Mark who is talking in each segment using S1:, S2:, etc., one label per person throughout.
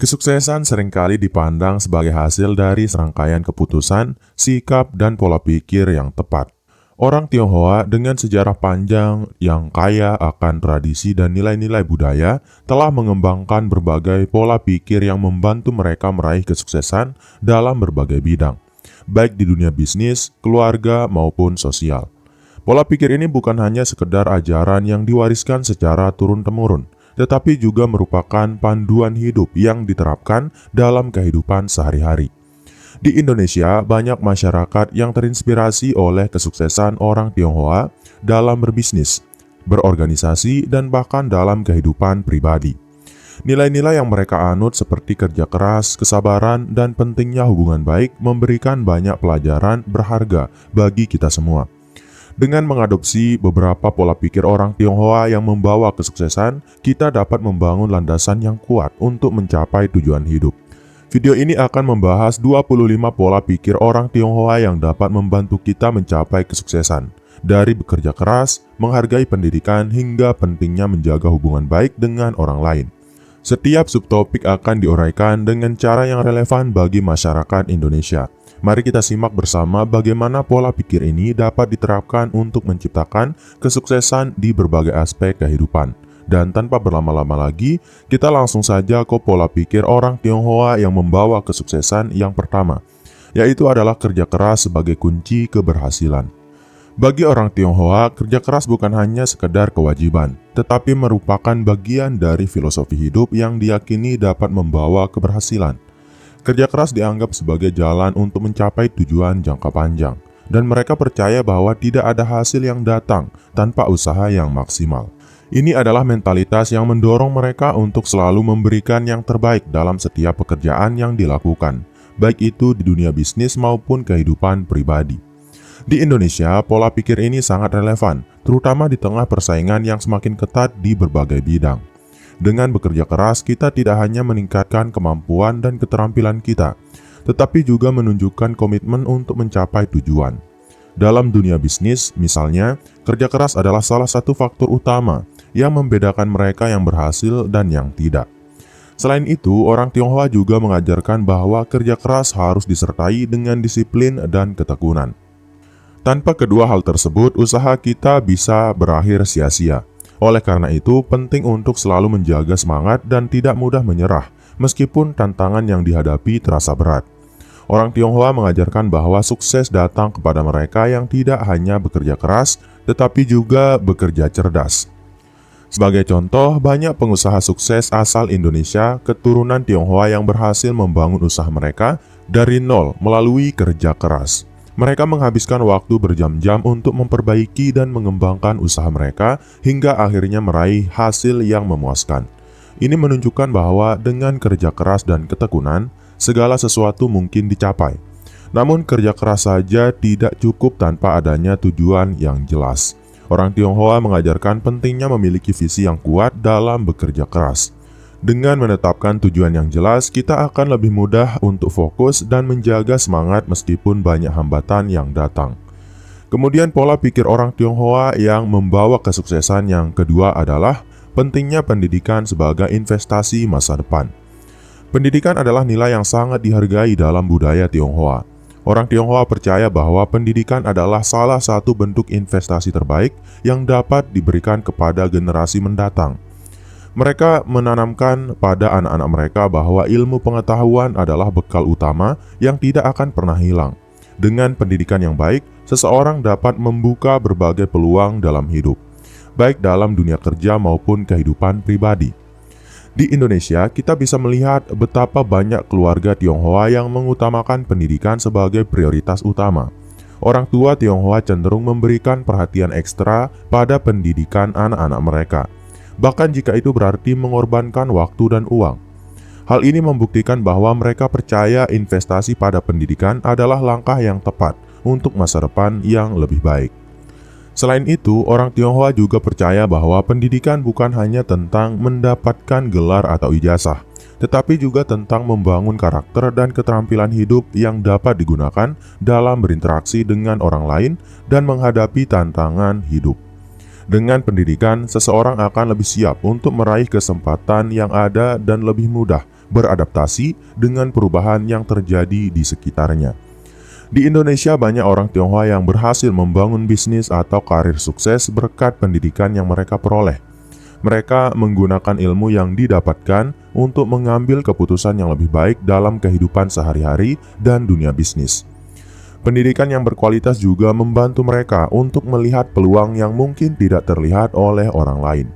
S1: Kesuksesan seringkali dipandang sebagai hasil dari serangkaian keputusan, sikap, dan pola pikir yang tepat. Orang Tionghoa dengan sejarah panjang yang kaya akan tradisi dan nilai-nilai budaya telah mengembangkan berbagai pola pikir yang membantu mereka meraih kesuksesan dalam berbagai bidang, baik di dunia bisnis, keluarga, maupun sosial. Pola pikir ini bukan hanya sekedar ajaran yang diwariskan secara turun-temurun, tetapi juga merupakan panduan hidup yang diterapkan dalam kehidupan sehari-hari. Di Indonesia, banyak masyarakat yang terinspirasi oleh kesuksesan orang Tionghoa dalam berbisnis, berorganisasi, dan bahkan dalam kehidupan pribadi. Nilai-nilai yang mereka anut seperti kerja keras, kesabaran, dan pentingnya hubungan baik memberikan banyak pelajaran berharga bagi kita semua. Dengan mengadopsi beberapa pola pikir orang Tionghoa yang membawa kesuksesan, kita dapat membangun landasan yang kuat untuk mencapai tujuan hidup. Video ini akan membahas 25 pola pikir orang Tionghoa yang dapat membantu kita mencapai kesuksesan. Dari bekerja keras, menghargai pendidikan, hingga pentingnya menjaga hubungan baik dengan orang lain. Setiap subtopik akan diuraikan dengan cara yang relevan bagi masyarakat Indonesia. Mari kita simak bersama bagaimana pola pikir ini dapat diterapkan untuk menciptakan kesuksesan di berbagai aspek kehidupan. Dan tanpa berlama-lama lagi, kita langsung saja ke pola pikir orang Tionghoa yang membawa kesuksesan yang pertama, yaitu adalah kerja keras sebagai kunci keberhasilan. Bagi orang Tionghoa, kerja keras bukan hanya sekedar kewajiban, tetapi merupakan bagian dari filosofi hidup yang diyakini dapat membawa keberhasilan. Kerja keras dianggap sebagai jalan untuk mencapai tujuan jangka panjang, dan mereka percaya bahwa tidak ada hasil yang datang tanpa usaha yang maksimal. Ini adalah mentalitas yang mendorong mereka untuk selalu memberikan yang terbaik dalam setiap pekerjaan yang dilakukan, baik itu di dunia bisnis maupun kehidupan pribadi. Di Indonesia, pola pikir ini sangat relevan, terutama di tengah persaingan yang semakin ketat di berbagai bidang. Dengan bekerja keras, kita tidak hanya meningkatkan kemampuan dan keterampilan kita, tetapi juga menunjukkan komitmen untuk mencapai tujuan. Dalam dunia bisnis, misalnya, kerja keras adalah salah satu faktor utama yang membedakan mereka yang berhasil dan yang tidak. Selain itu, orang Tionghoa juga mengajarkan bahwa kerja keras harus disertai dengan disiplin dan ketekunan. Tanpa kedua hal tersebut, usaha kita bisa berakhir sia-sia. Oleh karena itu, penting untuk selalu menjaga semangat dan tidak mudah menyerah, meskipun tantangan yang dihadapi terasa berat. Orang Tionghoa mengajarkan bahwa sukses datang kepada mereka yang tidak hanya bekerja keras, tetapi juga bekerja cerdas. Sebagai contoh, banyak pengusaha sukses asal Indonesia keturunan Tionghoa yang berhasil membangun usaha mereka dari nol melalui kerja keras. Mereka menghabiskan waktu berjam-jam untuk memperbaiki dan mengembangkan usaha mereka hingga akhirnya meraih hasil yang memuaskan. Ini menunjukkan bahwa dengan kerja keras dan ketekunan, segala sesuatu mungkin dicapai. Namun kerja keras saja tidak cukup tanpa adanya tujuan yang jelas. Orang Tionghoa mengajarkan pentingnya memiliki visi yang kuat dalam bekerja keras. Dengan menetapkan tujuan yang jelas, kita akan lebih mudah untuk fokus dan menjaga semangat meskipun banyak hambatan yang datang. Kemudian pola pikir orang Tionghoa yang membawa kesuksesan yang kedua adalah pentingnya pendidikan sebagai investasi masa depan. Pendidikan adalah nilai yang sangat dihargai dalam budaya Tionghoa. Orang Tionghoa percaya bahwa pendidikan adalah salah satu bentuk investasi terbaik yang dapat diberikan kepada generasi mendatang. Mereka menanamkan pada anak-anak mereka bahwa ilmu pengetahuan adalah bekal utama yang tidak akan pernah hilang. Dengan pendidikan yang baik, seseorang dapat membuka berbagai peluang dalam hidup, baik dalam dunia kerja maupun kehidupan pribadi. Di Indonesia, kita bisa melihat betapa banyak keluarga Tionghoa yang mengutamakan pendidikan sebagai prioritas utama. Orang tua Tionghoa cenderung memberikan perhatian ekstra pada pendidikan anak-anak mereka, bahkan jika itu berarti mengorbankan waktu dan uang. Hal ini membuktikan bahwa mereka percaya investasi pada pendidikan adalah langkah yang tepat untuk masa depan yang lebih baik. Selain itu, orang Tionghoa juga percaya bahwa pendidikan bukan hanya tentang mendapatkan gelar atau ijazah, tetapi juga tentang membangun karakter dan keterampilan hidup yang dapat digunakan dalam berinteraksi dengan orang lain dan menghadapi tantangan hidup. Dengan pendidikan, seseorang akan lebih siap untuk meraih kesempatan yang ada dan lebih mudah beradaptasi dengan perubahan yang terjadi di sekitarnya. Di Indonesia, banyak orang Tionghoa yang berhasil membangun bisnis atau karir sukses berkat pendidikan yang mereka peroleh. Mereka menggunakan ilmu yang didapatkan untuk mengambil keputusan yang lebih baik dalam kehidupan sehari-hari dan dunia bisnis. Pendidikan yang berkualitas juga membantu mereka untuk melihat peluang yang mungkin tidak terlihat oleh orang lain.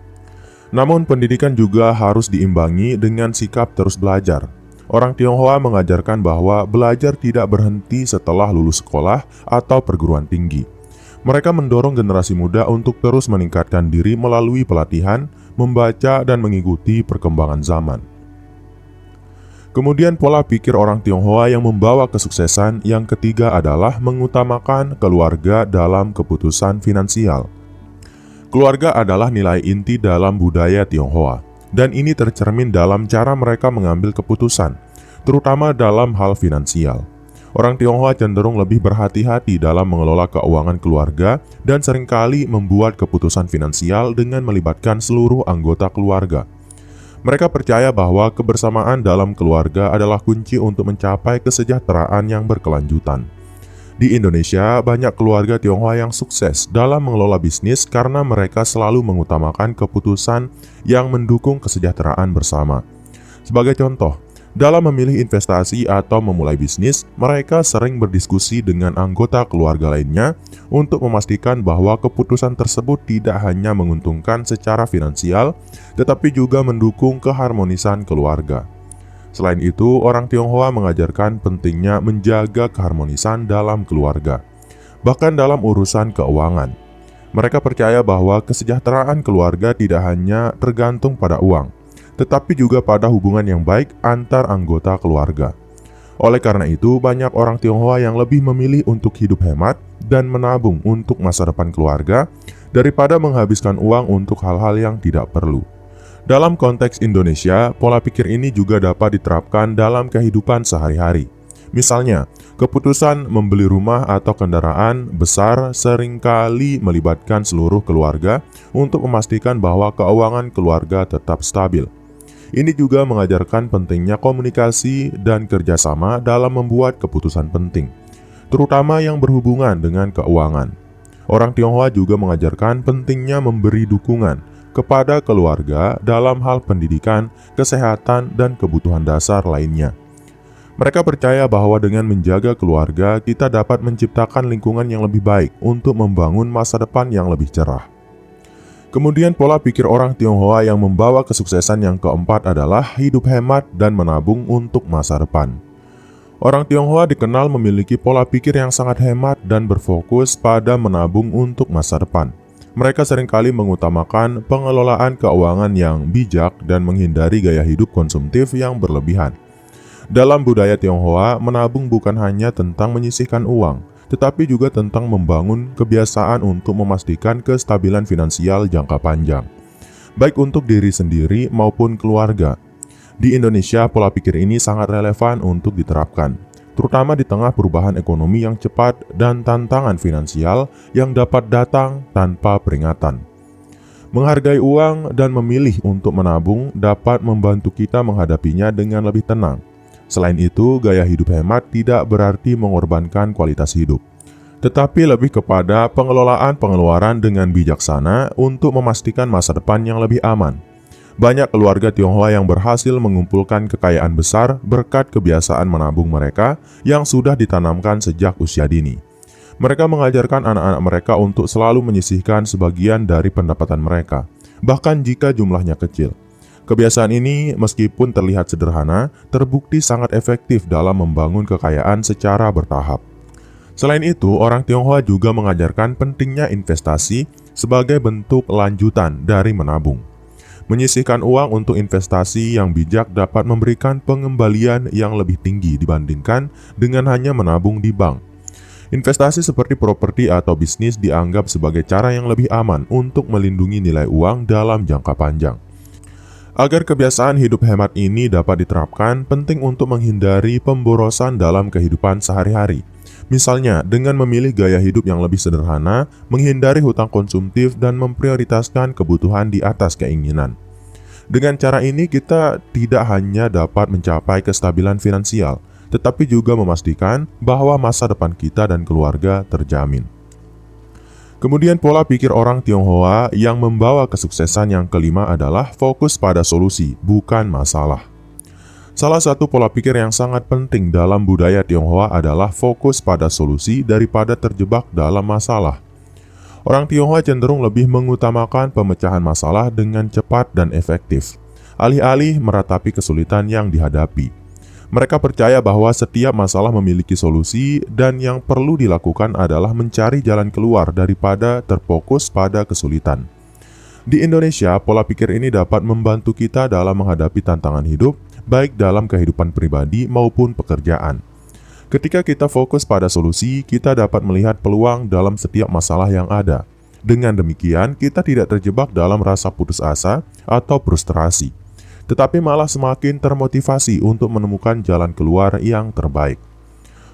S1: Namun, pendidikan juga harus diimbangi dengan sikap terus belajar. Orang Tionghoa mengajarkan bahwa belajar tidak berhenti setelah lulus sekolah atau perguruan tinggi. Mereka mendorong generasi muda untuk terus meningkatkan diri melalui pelatihan, membaca, dan mengikuti perkembangan zaman. Kemudian pola pikir orang Tionghoa yang membawa kesuksesan yang ketiga adalah mengutamakan keluarga dalam keputusan finansial. Keluarga adalah nilai inti dalam budaya Tionghoa, dan ini tercermin dalam cara mereka mengambil keputusan, terutama dalam hal finansial. Orang Tionghoa cenderung lebih berhati-hati dalam mengelola keuangan keluarga dan seringkali membuat keputusan finansial dengan melibatkan seluruh anggota keluarga. Mereka percaya bahwa kebersamaan dalam keluarga adalah kunci untuk mencapai kesejahteraan yang berkelanjutan. Di Indonesia, banyak keluarga Tionghoa yang sukses dalam mengelola bisnis karena mereka selalu mengutamakan keputusan yang mendukung kesejahteraan bersama. Sebagai contoh, dalam memilih investasi atau memulai bisnis, mereka sering berdiskusi dengan anggota keluarga lainnya untuk memastikan bahwa keputusan tersebut tidak hanya menguntungkan secara finansial, tetapi juga mendukung keharmonisan keluarga. Selain itu, orang Tionghoa mengajarkan pentingnya menjaga keharmonisan dalam keluarga, bahkan dalam urusan keuangan. Mereka percaya bahwa kesejahteraan keluarga tidak hanya tergantung pada uang, tetapi juga pada hubungan yang baik antar anggota keluarga. Oleh karena itu, banyak orang Tionghoa yang lebih memilih untuk hidup hemat dan menabung untuk masa depan keluarga daripada menghabiskan uang untuk hal-hal yang tidak perlu. Dalam konteks Indonesia, pola pikir ini juga dapat diterapkan dalam kehidupan sehari-hari. Misalnya, keputusan membeli rumah atau kendaraan besar seringkali melibatkan seluruh keluarga untuk memastikan bahwa keuangan keluarga tetap stabil. Ini juga mengajarkan pentingnya komunikasi dan kerjasama dalam membuat keputusan penting, terutama yang berhubungan dengan keuangan. Orang Tionghoa juga mengajarkan pentingnya memberi dukungan kepada keluarga dalam hal pendidikan, kesehatan, dan kebutuhan dasar lainnya. Mereka percaya bahwa dengan menjaga keluarga, kita dapat menciptakan lingkungan yang lebih baik untuk membangun masa depan yang lebih cerah. Kemudian pola pikir orang Tionghoa yang membawa kesuksesan yang keempat adalah hidup hemat dan menabung untuk masa depan. Orang Tionghoa dikenal memiliki pola pikir yang sangat hemat dan berfokus pada menabung untuk masa depan. Mereka seringkali mengutamakan pengelolaan keuangan yang bijak dan menghindari gaya hidup konsumtif yang berlebihan. Dalam budaya Tionghoa, menabung bukan hanya tentang menyisihkan uang, tetapi juga tentang membangun kebiasaan untuk memastikan kestabilan finansial jangka panjang, baik untuk diri sendiri maupun keluarga. Di Indonesia, pola pikir ini sangat relevan untuk diterapkan, terutama di tengah perubahan ekonomi yang cepat dan tantangan finansial yang dapat datang tanpa peringatan. Menghargai uang dan memilih untuk menabung dapat membantu kita menghadapinya dengan lebih tenang. Selain itu, gaya hidup hemat tidak berarti mengorbankan kualitas hidup, tetapi lebih kepada pengelolaan pengeluaran dengan bijaksana untuk memastikan masa depan yang lebih aman. Banyak keluarga Tionghoa yang berhasil mengumpulkan kekayaan besar berkat kebiasaan menabung mereka yang sudah ditanamkan sejak usia dini. Mereka mengajarkan anak-anak mereka untuk selalu menyisihkan sebagian dari pendapatan mereka, bahkan jika jumlahnya kecil. Kebiasaan ini, meskipun terlihat sederhana, terbukti sangat efektif dalam membangun kekayaan secara bertahap. Selain itu, orang Tionghoa juga mengajarkan pentingnya investasi sebagai bentuk lanjutan dari menabung. Menyisihkan uang untuk investasi yang bijak dapat memberikan pengembalian yang lebih tinggi dibandingkan dengan hanya menabung di bank. Investasi seperti properti atau bisnis dianggap sebagai cara yang lebih aman untuk melindungi nilai uang dalam jangka panjang. Agar kebiasaan hidup hemat ini dapat diterapkan, penting untuk menghindari pemborosan dalam kehidupan sehari-hari. Misalnya, dengan memilih gaya hidup yang lebih sederhana, menghindari hutang konsumtif, dan memprioritaskan kebutuhan di atas keinginan. Dengan cara ini kita tidak hanya dapat mencapai kestabilan finansial, tetapi juga memastikan bahwa masa depan kita dan keluarga terjamin. Kemudian pola pikir orang Tionghoa yang membawa kesuksesan yang kelima adalah fokus pada solusi, bukan masalah. Salah satu pola pikir yang sangat penting dalam budaya Tionghoa adalah fokus pada solusi daripada terjebak dalam masalah. Orang Tionghoa cenderung lebih mengutamakan pemecahan masalah dengan cepat dan efektif, alih-alih meratapi kesulitan yang dihadapi. Mereka percaya bahwa setiap masalah memiliki solusi dan yang perlu dilakukan adalah mencari jalan keluar daripada terfokus pada kesulitan. Di Indonesia, pola pikir ini dapat membantu kita dalam menghadapi tantangan hidup, baik dalam kehidupan pribadi maupun pekerjaan. Ketika kita fokus pada solusi, kita dapat melihat peluang dalam setiap masalah yang ada. Dengan demikian, kita tidak terjebak dalam rasa putus asa atau frustrasi, tetapi malah semakin termotivasi untuk menemukan jalan keluar yang terbaik.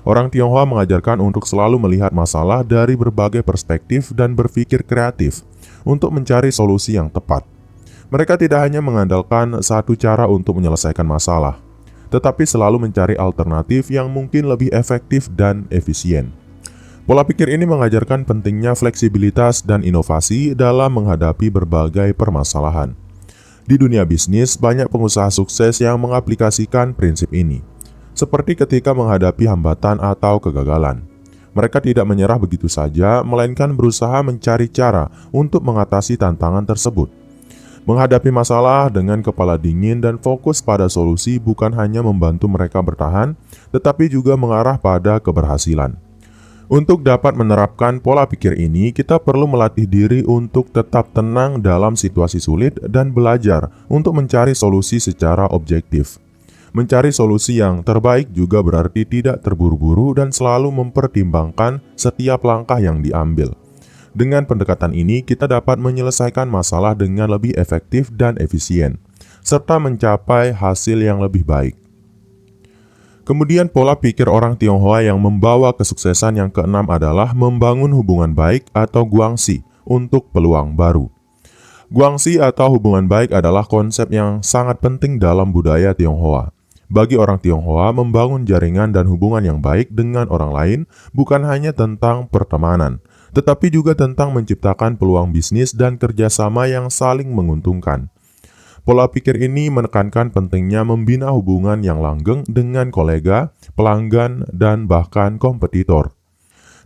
S1: Orang Tionghoa mengajarkan untuk selalu melihat masalah dari berbagai perspektif dan berpikir kreatif untuk mencari solusi yang tepat. Mereka tidak hanya mengandalkan satu cara untuk menyelesaikan masalah, tetapi selalu mencari alternatif yang mungkin lebih efektif dan efisien. Pola pikir ini mengajarkan pentingnya fleksibilitas dan inovasi dalam menghadapi berbagai permasalahan. Di dunia bisnis, banyak pengusaha sukses yang mengaplikasikan prinsip ini, seperti ketika menghadapi hambatan atau kegagalan. Mereka tidak menyerah begitu saja, melainkan berusaha mencari cara untuk mengatasi tantangan tersebut. Menghadapi masalah dengan kepala dingin dan fokus pada solusi bukan hanya membantu mereka bertahan, tetapi juga mengarah pada keberhasilan. Untuk dapat menerapkan pola pikir ini, kita perlu melatih diri untuk tetap tenang dalam situasi sulit dan belajar untuk mencari solusi secara objektif. Mencari solusi yang terbaik juga berarti tidak terburu-buru dan selalu mempertimbangkan setiap langkah yang diambil. Dengan pendekatan ini, kita dapat menyelesaikan masalah dengan lebih efektif dan efisien, serta mencapai hasil yang lebih baik. Kemudian pola pikir orang Tionghoa yang membawa kesuksesan yang keenam adalah membangun hubungan baik atau guangxi untuk peluang baru. Guangxi atau hubungan baik adalah konsep yang sangat penting dalam budaya Tionghoa. Bagi orang Tionghoa, membangun jaringan dan hubungan yang baik dengan orang lain bukan hanya tentang pertemanan, tetapi juga tentang menciptakan peluang bisnis dan kerjasama yang saling menguntungkan. Pola pikir ini menekankan pentingnya membina hubungan yang langgeng dengan kolega, pelanggan, dan bahkan kompetitor.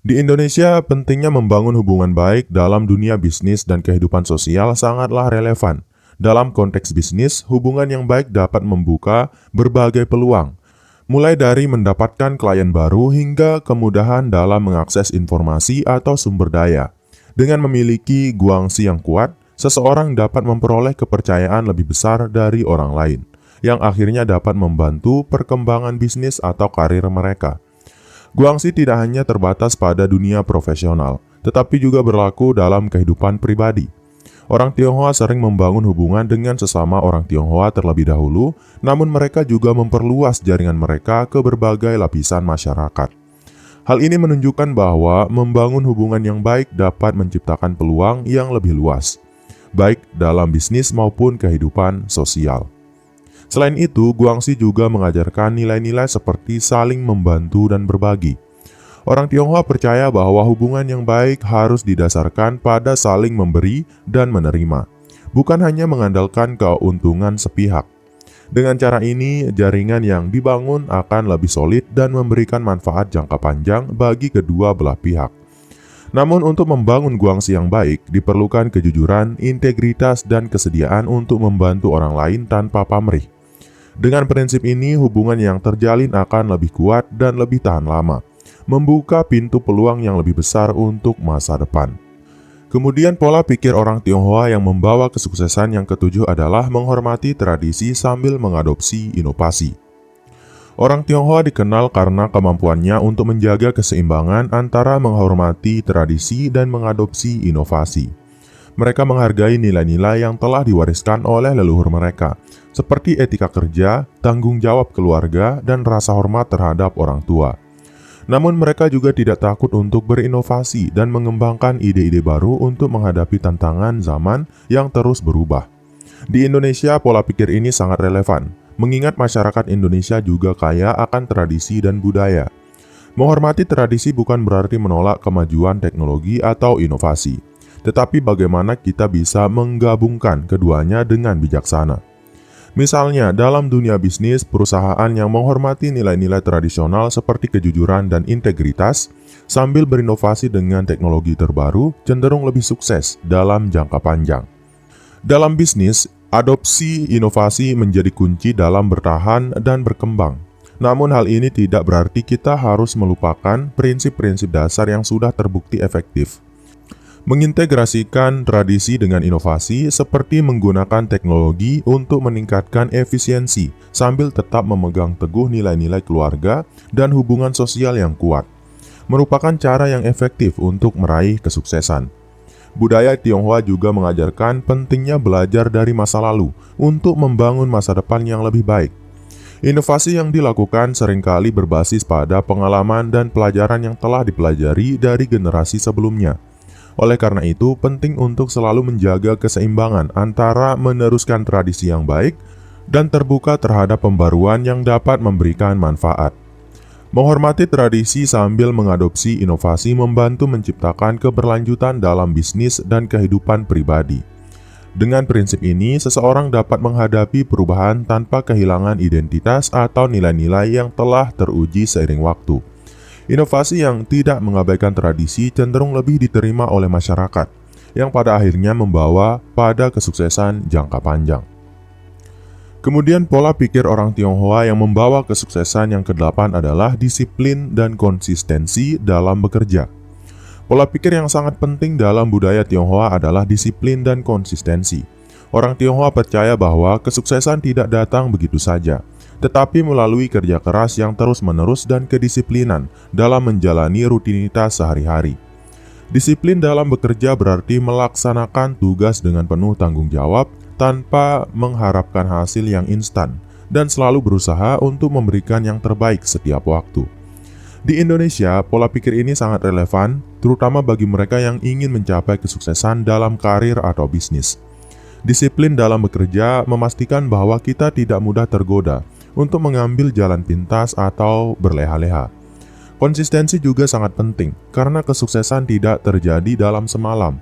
S1: Di Indonesia, pentingnya membangun hubungan baik dalam dunia bisnis dan kehidupan sosial sangatlah relevan. Dalam konteks bisnis, hubungan yang baik dapat membuka berbagai peluang, mulai dari mendapatkan klien baru hingga kemudahan dalam mengakses informasi atau sumber daya. Dengan memiliki guangxi yang kuat, seseorang dapat memperoleh kepercayaan lebih besar dari orang lain, yang akhirnya dapat membantu perkembangan bisnis atau karir mereka. Guangxi tidak hanya terbatas pada dunia profesional, tetapi juga berlaku dalam kehidupan pribadi. Orang Tionghoa sering membangun hubungan dengan sesama orang Tionghoa terlebih dahulu, namun mereka juga memperluas jaringan mereka ke berbagai lapisan masyarakat. Hal ini menunjukkan bahwa membangun hubungan yang baik dapat menciptakan peluang yang lebih luas, baik dalam bisnis maupun kehidupan sosial. Selain itu, guangxi juga mengajarkan nilai-nilai seperti saling membantu dan berbagi. Orang Tionghoa percaya bahwa hubungan yang baik harus didasarkan pada saling memberi dan menerima, bukan hanya mengandalkan keuntungan sepihak. Dengan cara ini, jaringan yang dibangun akan lebih solid dan memberikan manfaat jangka panjang bagi kedua belah pihak. Namun untuk membangun guangxi yang baik, diperlukan kejujuran, integritas, dan kesediaan untuk membantu orang lain tanpa pamrih. Dengan prinsip ini, hubungan yang terjalin akan lebih kuat dan lebih tahan lama, membuka pintu peluang yang lebih besar untuk masa depan. Kemudian pola pikir orang Tionghoa yang membawa kesuksesan yang ketujuh adalah menghormati tradisi sambil mengadopsi inovasi. Orang Tionghoa dikenal karena kemampuannya untuk menjaga keseimbangan antara menghormati tradisi dan mengadopsi inovasi. Mereka menghargai nilai-nilai yang telah diwariskan oleh leluhur mereka, seperti etika kerja, tanggung jawab keluarga, dan rasa hormat terhadap orang tua. Namun mereka juga tidak takut untuk berinovasi dan mengembangkan ide-ide baru untuk menghadapi tantangan zaman yang terus berubah. Di Indonesia, pola pikir ini sangat relevan, mengingat masyarakat Indonesia juga kaya akan tradisi dan budaya. Menghormati tradisi bukan berarti menolak kemajuan teknologi atau inovasi, tetapi bagaimana kita bisa menggabungkan keduanya dengan bijaksana. Misalnya, dalam dunia bisnis, perusahaan yang menghormati nilai-nilai tradisional seperti kejujuran dan integritas, sambil berinovasi dengan teknologi terbaru, cenderung lebih sukses dalam jangka panjang. Dalam bisnis, adopsi inovasi menjadi kunci dalam bertahan dan berkembang. Namun hal ini tidak berarti kita harus melupakan prinsip-prinsip dasar yang sudah terbukti efektif. Mengintegrasikan tradisi dengan inovasi seperti menggunakan teknologi untuk meningkatkan efisiensi sambil tetap memegang teguh nilai-nilai keluarga dan hubungan sosial yang kuat, merupakan cara yang efektif untuk meraih kesuksesan. Budaya Tionghoa juga mengajarkan pentingnya belajar dari masa lalu untuk membangun masa depan yang lebih baik. Inovasi yang dilakukan seringkali berbasis pada pengalaman dan pelajaran yang telah dipelajari dari generasi sebelumnya. Oleh karena itu, penting untuk selalu menjaga keseimbangan antara meneruskan tradisi yang baik dan terbuka terhadap pembaruan yang dapat memberikan manfaat. Menghormati tradisi sambil mengadopsi inovasi membantu menciptakan keberlanjutan dalam bisnis dan kehidupan pribadi. Dengan prinsip ini, seseorang dapat menghadapi perubahan tanpa kehilangan identitas atau nilai-nilai yang telah teruji seiring waktu. Inovasi yang tidak mengabaikan tradisi cenderung lebih diterima oleh masyarakat, yang pada akhirnya membawa pada kesuksesan jangka panjang. Kemudian pola pikir orang Tionghoa yang membawa kesuksesan yang ke-8 adalah disiplin dan konsistensi dalam bekerja. Pola pikir yang sangat penting dalam budaya Tionghoa adalah disiplin dan konsistensi. Orang Tionghoa percaya bahwa kesuksesan tidak datang begitu saja, tetapi melalui kerja keras yang terus-menerus dan kedisiplinan dalam menjalani rutinitas sehari-hari. Disiplin dalam bekerja berarti melaksanakan tugas dengan penuh tanggung jawab tanpa mengharapkan hasil yang instan dan selalu berusaha untuk memberikan yang terbaik setiap waktu. Di Indonesia, pola pikir ini sangat relevan, terutama bagi mereka yang ingin mencapai kesuksesan dalam karir atau bisnis. Disiplin dalam bekerja memastikan bahwa kita tidak mudah tergoda untuk mengambil jalan pintas atau berleha-leha. Konsistensi juga sangat penting, karena kesuksesan tidak terjadi dalam semalam.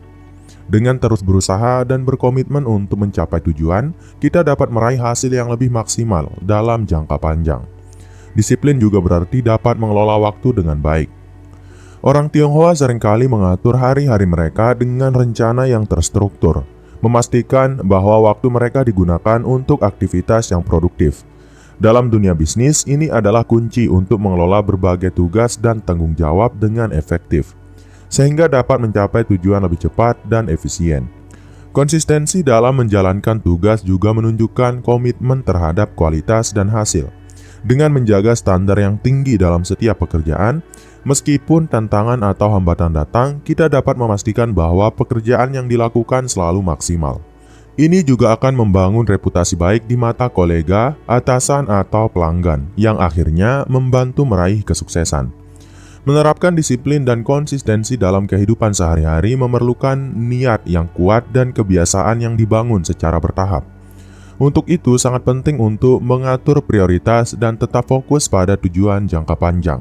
S1: Dengan terus berusaha dan berkomitmen untuk mencapai tujuan, kita dapat meraih hasil yang lebih maksimal dalam jangka panjang. Disiplin juga berarti dapat mengelola waktu dengan baik. Orang Tionghoa seringkali mengatur hari-hari mereka dengan rencana yang terstruktur, memastikan bahwa waktu mereka digunakan untuk aktivitas yang produktif. Dalam dunia bisnis, ini adalah kunci untuk mengelola berbagai tugas dan tanggung jawab dengan efektif, sehingga dapat mencapai tujuan lebih cepat dan efisien. Konsistensi dalam menjalankan tugas juga menunjukkan komitmen terhadap kualitas dan hasil. Dengan menjaga standar yang tinggi dalam setiap pekerjaan, meskipun tantangan atau hambatan datang, kita dapat memastikan bahwa pekerjaan yang dilakukan selalu maksimal. Ini juga akan membangun reputasi baik di mata kolega, atasan, atau pelanggan, yang akhirnya membantu meraih kesuksesan. Menerapkan disiplin dan konsistensi dalam kehidupan sehari-hari memerlukan niat yang kuat dan kebiasaan yang dibangun secara bertahap. Untuk itu, sangat penting untuk mengatur prioritas dan tetap fokus pada tujuan jangka panjang.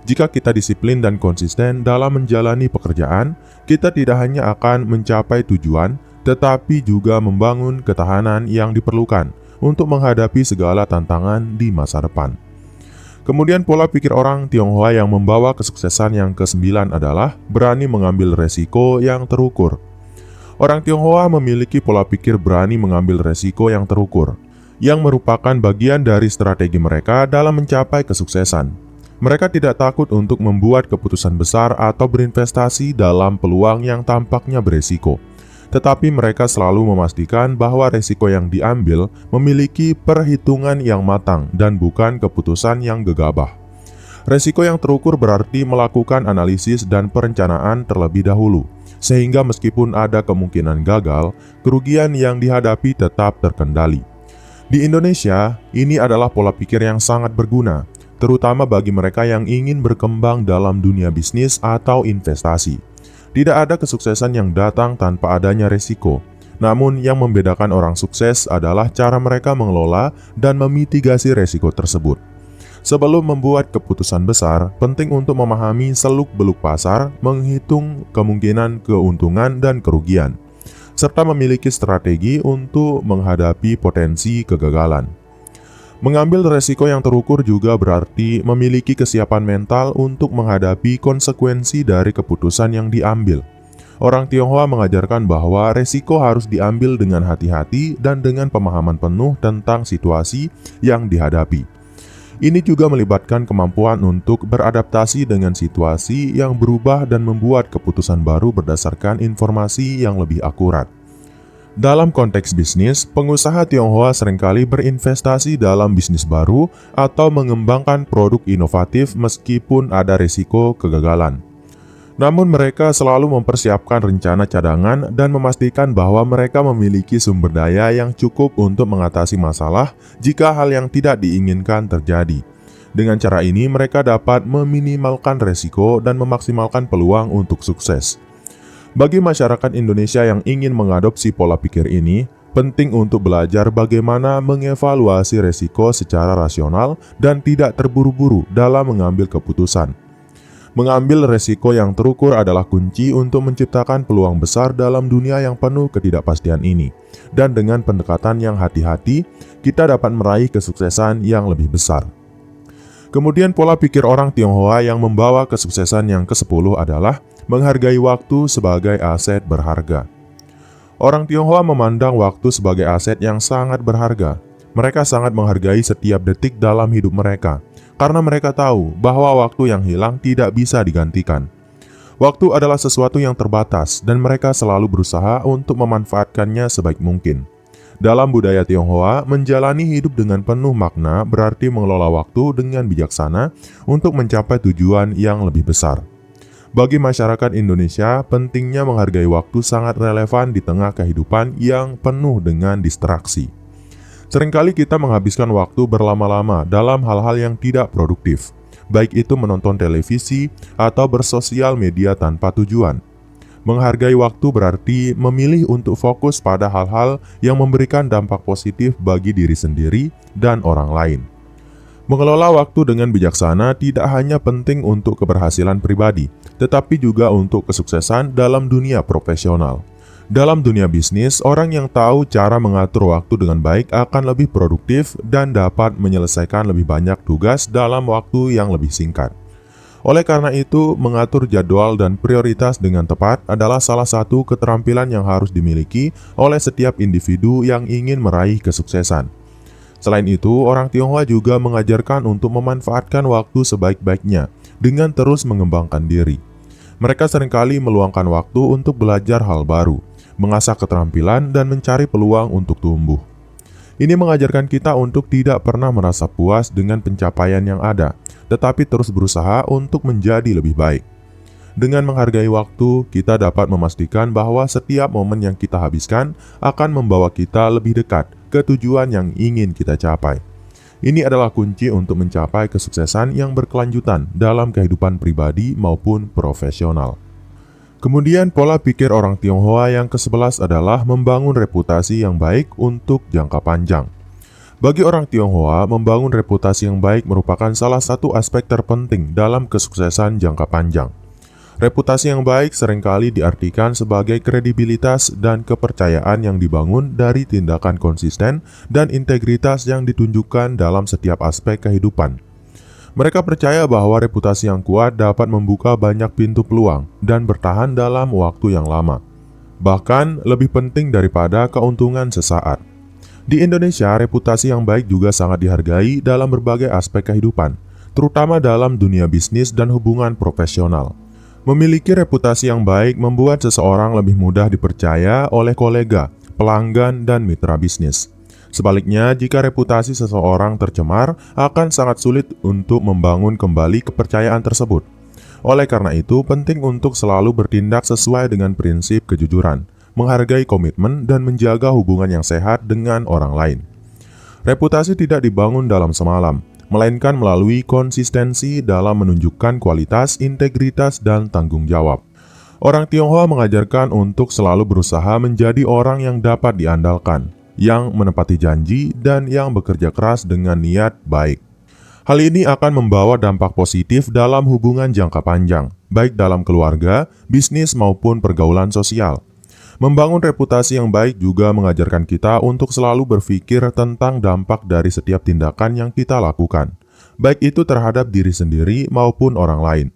S1: Jika kita disiplin dan konsisten dalam menjalani pekerjaan, kita tidak hanya akan mencapai tujuan, tetapi juga membangun ketahanan yang diperlukan untuk menghadapi segala tantangan di masa depan. Kemudian pola pikir orang Tionghoa yang membawa kesuksesan yang ke-9 adalah berani mengambil resiko yang terukur. Orang Tionghoa memiliki pola pikir berani mengambil resiko yang terukur, yang merupakan bagian dari strategi mereka dalam mencapai kesuksesan. Mereka tidak takut untuk membuat keputusan besar atau berinvestasi dalam peluang yang tampaknya beresiko. Tetapi mereka selalu memastikan bahwa resiko yang diambil memiliki perhitungan yang matang dan bukan keputusan yang gegabah. Resiko yang terukur berarti melakukan analisis dan perencanaan terlebih dahulu, sehingga meskipun ada kemungkinan gagal, kerugian yang dihadapi tetap terkendali. Di Indonesia, ini adalah pola pikir yang sangat berguna, terutama bagi mereka yang ingin berkembang dalam dunia bisnis atau investasi. Tidak ada kesuksesan yang datang tanpa adanya resiko. Namun yang membedakan orang sukses adalah cara mereka mengelola dan memitigasi resiko tersebut. Sebelum membuat keputusan besar, penting untuk memahami seluk-beluk pasar, menghitung kemungkinan keuntungan dan kerugian, serta memiliki strategi untuk menghadapi potensi kegagalan. Mengambil resiko yang terukur juga berarti memiliki kesiapan mental untuk menghadapi konsekuensi dari keputusan yang diambil. Orang Tionghoa mengajarkan bahwa resiko harus diambil dengan hati-hati dan dengan pemahaman penuh tentang situasi yang dihadapi. Ini juga melibatkan kemampuan untuk beradaptasi dengan situasi yang berubah dan membuat keputusan baru berdasarkan informasi yang lebih akurat. Dalam konteks bisnis, pengusaha Tionghoa seringkali berinvestasi dalam bisnis baru atau mengembangkan produk inovatif meskipun ada risiko kegagalan. Namun mereka selalu mempersiapkan rencana cadangan dan memastikan bahwa mereka memiliki sumber daya yang cukup untuk mengatasi masalah jika hal yang tidak diinginkan terjadi. Dengan cara ini mereka dapat meminimalkan risiko dan memaksimalkan peluang untuk sukses. Bagi masyarakat Indonesia yang ingin mengadopsi pola pikir ini, penting untuk belajar bagaimana mengevaluasi risiko secara rasional dan tidak terburu-buru dalam mengambil keputusan. Mengambil resiko yang terukur adalah kunci untuk menciptakan peluang besar dalam dunia yang penuh ketidakpastian ini. Dan dengan pendekatan yang hati-hati, kita dapat meraih kesuksesan yang lebih besar. Kemudian pola pikir orang Tionghoa yang membawa kesuksesan yang ke-10 adalah menghargai waktu sebagai aset berharga. Orang Tionghoa memandang waktu sebagai aset yang sangat berharga. Mereka sangat menghargai setiap detik dalam hidup mereka, karena mereka tahu bahwa waktu yang hilang tidak bisa digantikan. Waktu adalah sesuatu yang terbatas dan mereka selalu berusaha untuk memanfaatkannya sebaik mungkin. Dalam budaya Tionghoa, menjalani hidup dengan penuh makna berarti mengelola waktu dengan bijaksana untuk mencapai tujuan yang lebih besar. Bagi masyarakat Indonesia, pentingnya menghargai waktu sangat relevan di tengah kehidupan yang penuh dengan distraksi. Seringkali kita menghabiskan waktu berlama-lama dalam hal-hal yang tidak produktif, baik itu menonton televisi atau bersosial media tanpa tujuan. Menghargai waktu berarti memilih untuk fokus pada hal-hal yang memberikan dampak positif bagi diri sendiri dan orang lain. Mengelola waktu dengan bijaksana tidak hanya penting untuk keberhasilan pribadi, tetapi juga untuk kesuksesan dalam dunia profesional. Dalam dunia bisnis, orang yang tahu cara mengatur waktu dengan baik akan lebih produktif dan dapat menyelesaikan lebih banyak tugas dalam waktu yang lebih singkat. Oleh karena itu, mengatur jadwal dan prioritas dengan tepat adalah salah satu keterampilan yang harus dimiliki oleh setiap individu yang ingin meraih kesuksesan. Selain itu, orang Tionghoa juga mengajarkan untuk memanfaatkan waktu sebaik-baiknya dengan terus mengembangkan diri. Mereka seringkali meluangkan waktu untuk belajar hal baru, mengasah keterampilan, dan mencari peluang untuk tumbuh. Ini mengajarkan kita untuk tidak pernah merasa puas dengan pencapaian yang ada, tetapi terus berusaha untuk menjadi lebih baik. Dengan menghargai waktu, kita dapat memastikan bahwa setiap momen yang kita habiskan akan membawa kita lebih dekat ke tujuan yang ingin kita capai. Ini adalah kunci untuk mencapai kesuksesan yang berkelanjutan dalam kehidupan pribadi maupun profesional. Kemudian pola pikir orang Tionghoa yang ke-11 adalah membangun reputasi yang baik untuk jangka panjang. Bagi orang Tionghoa, membangun reputasi yang baik merupakan salah satu aspek terpenting dalam kesuksesan jangka panjang. Reputasi yang baik seringkali diartikan sebagai kredibilitas dan kepercayaan yang dibangun dari tindakan konsisten dan integritas yang ditunjukkan dalam setiap aspek kehidupan. Mereka percaya bahwa reputasi yang kuat dapat membuka banyak pintu peluang dan bertahan dalam waktu yang lama. Bahkan lebih penting daripada keuntungan sesaat. Di Indonesia, reputasi yang baik juga sangat dihargai dalam berbagai aspek kehidupan, terutama dalam dunia bisnis dan hubungan profesional. Memiliki reputasi yang baik membuat seseorang lebih mudah dipercaya oleh kolega, pelanggan, dan mitra bisnis. Sebaliknya, jika reputasi seseorang tercemar, akan sangat sulit untuk membangun kembali kepercayaan tersebut. Oleh karena itu, penting untuk selalu bertindak sesuai dengan prinsip kejujuran, menghargai komitmen, dan menjaga hubungan yang sehat dengan orang lain. Reputasi tidak dibangun dalam semalam, melainkan melalui konsistensi dalam menunjukkan kualitas, integritas, dan tanggung jawab. Orang Tionghoa mengajarkan untuk selalu berusaha menjadi orang yang dapat diandalkan, yang menepati janji, dan yang bekerja keras dengan niat baik. Hal ini akan membawa dampak positif dalam hubungan jangka panjang, baik dalam keluarga, bisnis, maupun pergaulan sosial. Membangun reputasi yang baik juga mengajarkan kita untuk selalu berpikir tentang dampak dari setiap tindakan yang kita lakukan, baik itu terhadap diri sendiri maupun orang lain.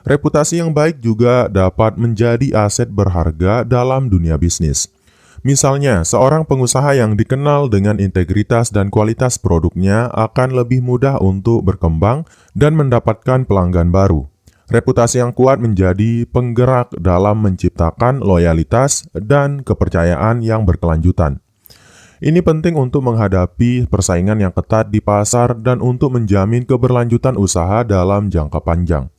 S1: Reputasi yang baik juga dapat menjadi aset berharga dalam dunia bisnis. Misalnya, seorang pengusaha yang dikenal dengan integritas dan kualitas produknya akan lebih mudah untuk berkembang dan mendapatkan pelanggan baru. Reputasi yang kuat menjadi penggerak dalam menciptakan loyalitas dan kepercayaan yang berkelanjutan. Ini penting untuk menghadapi persaingan yang ketat di pasar dan untuk menjamin keberlanjutan usaha dalam jangka panjang.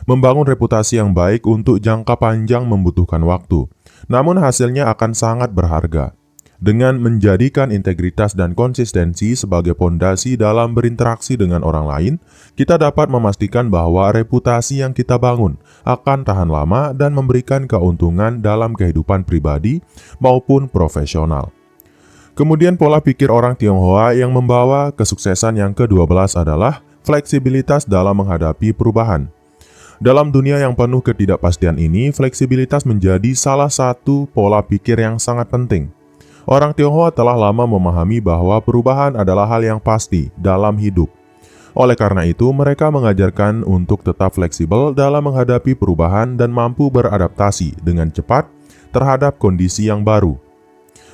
S1: Membangun reputasi yang baik untuk jangka panjang membutuhkan waktu, namun hasilnya akan sangat berharga. Dengan menjadikan integritas dan konsistensi sebagai pondasi dalam berinteraksi dengan orang lain, kita dapat memastikan bahwa reputasi yang kita bangun akan tahan lama dan memberikan keuntungan dalam kehidupan pribadi maupun profesional. Kemudian pola pikir orang Tionghoa yang membawa kesuksesan yang ke-12 adalah fleksibilitas dalam menghadapi perubahan. Dalam dunia yang penuh ketidakpastian ini, fleksibilitas menjadi salah satu pola pikir yang sangat penting. Orang Tionghoa telah lama memahami bahwa perubahan adalah hal yang pasti dalam hidup. Oleh karena itu, mereka mengajarkan untuk tetap fleksibel dalam menghadapi perubahan dan mampu beradaptasi dengan cepat terhadap kondisi yang baru.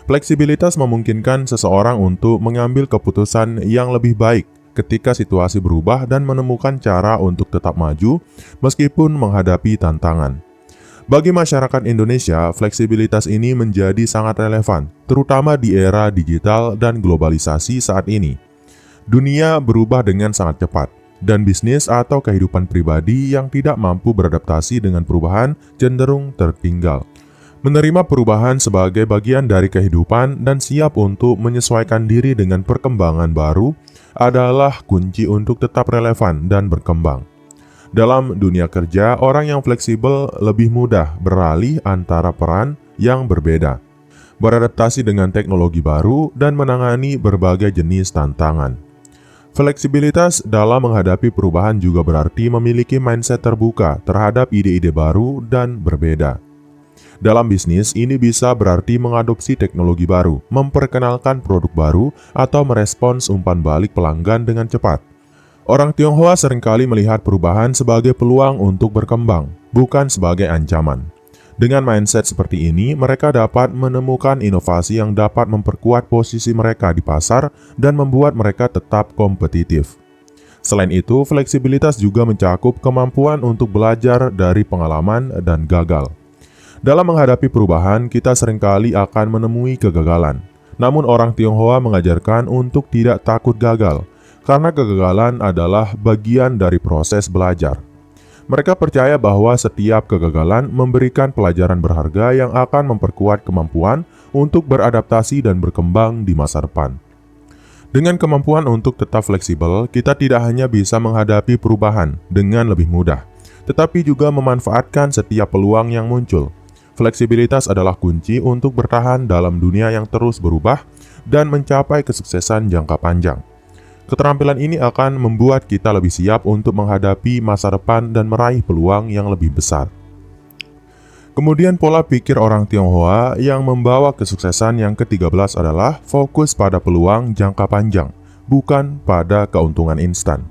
S1: Fleksibilitas memungkinkan seseorang untuk mengambil keputusan yang lebih baik ketika situasi berubah dan menemukan cara untuk tetap maju meskipun menghadapi tantangan. Bagi masyarakat Indonesia, fleksibilitas ini menjadi sangat relevan, terutama di era digital dan globalisasi saat ini. Dunia berubah dengan sangat cepat, dan bisnis atau kehidupan pribadi yang tidak mampu beradaptasi dengan perubahan cenderung tertinggal. Menerima perubahan sebagai bagian dari kehidupan dan siap untuk menyesuaikan diri dengan perkembangan baru adalah kunci untuk tetap relevan dan berkembang. Dalam dunia kerja, orang yang fleksibel lebih mudah beralih antara peran yang berbeda, beradaptasi dengan teknologi baru, dan menangani berbagai jenis tantangan. Fleksibilitas dalam menghadapi perubahan juga berarti memiliki mindset terbuka terhadap ide-ide baru dan berbeda. Dalam bisnis, ini bisa berarti mengadopsi teknologi baru, memperkenalkan produk baru, atau merespons umpan balik pelanggan dengan cepat. Orang Tionghoa seringkali melihat perubahan sebagai peluang untuk berkembang, bukan sebagai ancaman. Dengan mindset seperti ini, mereka dapat menemukan inovasi yang dapat memperkuat posisi mereka di pasar dan membuat mereka tetap kompetitif. Selain itu, fleksibilitas juga mencakup kemampuan untuk belajar dari pengalaman dan gagal. Dalam menghadapi perubahan, kita seringkali akan menemui kegagalan. Namun orang Tionghoa mengajarkan untuk tidak takut gagal, karena kegagalan adalah bagian dari proses belajar. Mereka percaya bahwa setiap kegagalan memberikan pelajaran berharga yang akan memperkuat kemampuan untuk beradaptasi dan berkembang di masa depan. Dengan kemampuan untuk tetap fleksibel, kita tidak hanya bisa menghadapi perubahan dengan lebih mudah, tetapi juga memanfaatkan setiap peluang yang muncul. Fleksibilitas adalah kunci untuk bertahan dalam dunia yang terus berubah dan mencapai kesuksesan jangka panjang. Keterampilan ini akan membuat kita lebih siap untuk menghadapi masa depan dan meraih peluang yang lebih besar. Kemudian pola pikir orang Tionghoa yang membawa kesuksesan yang ke-13 adalah fokus pada peluang jangka panjang, bukan pada keuntungan instan.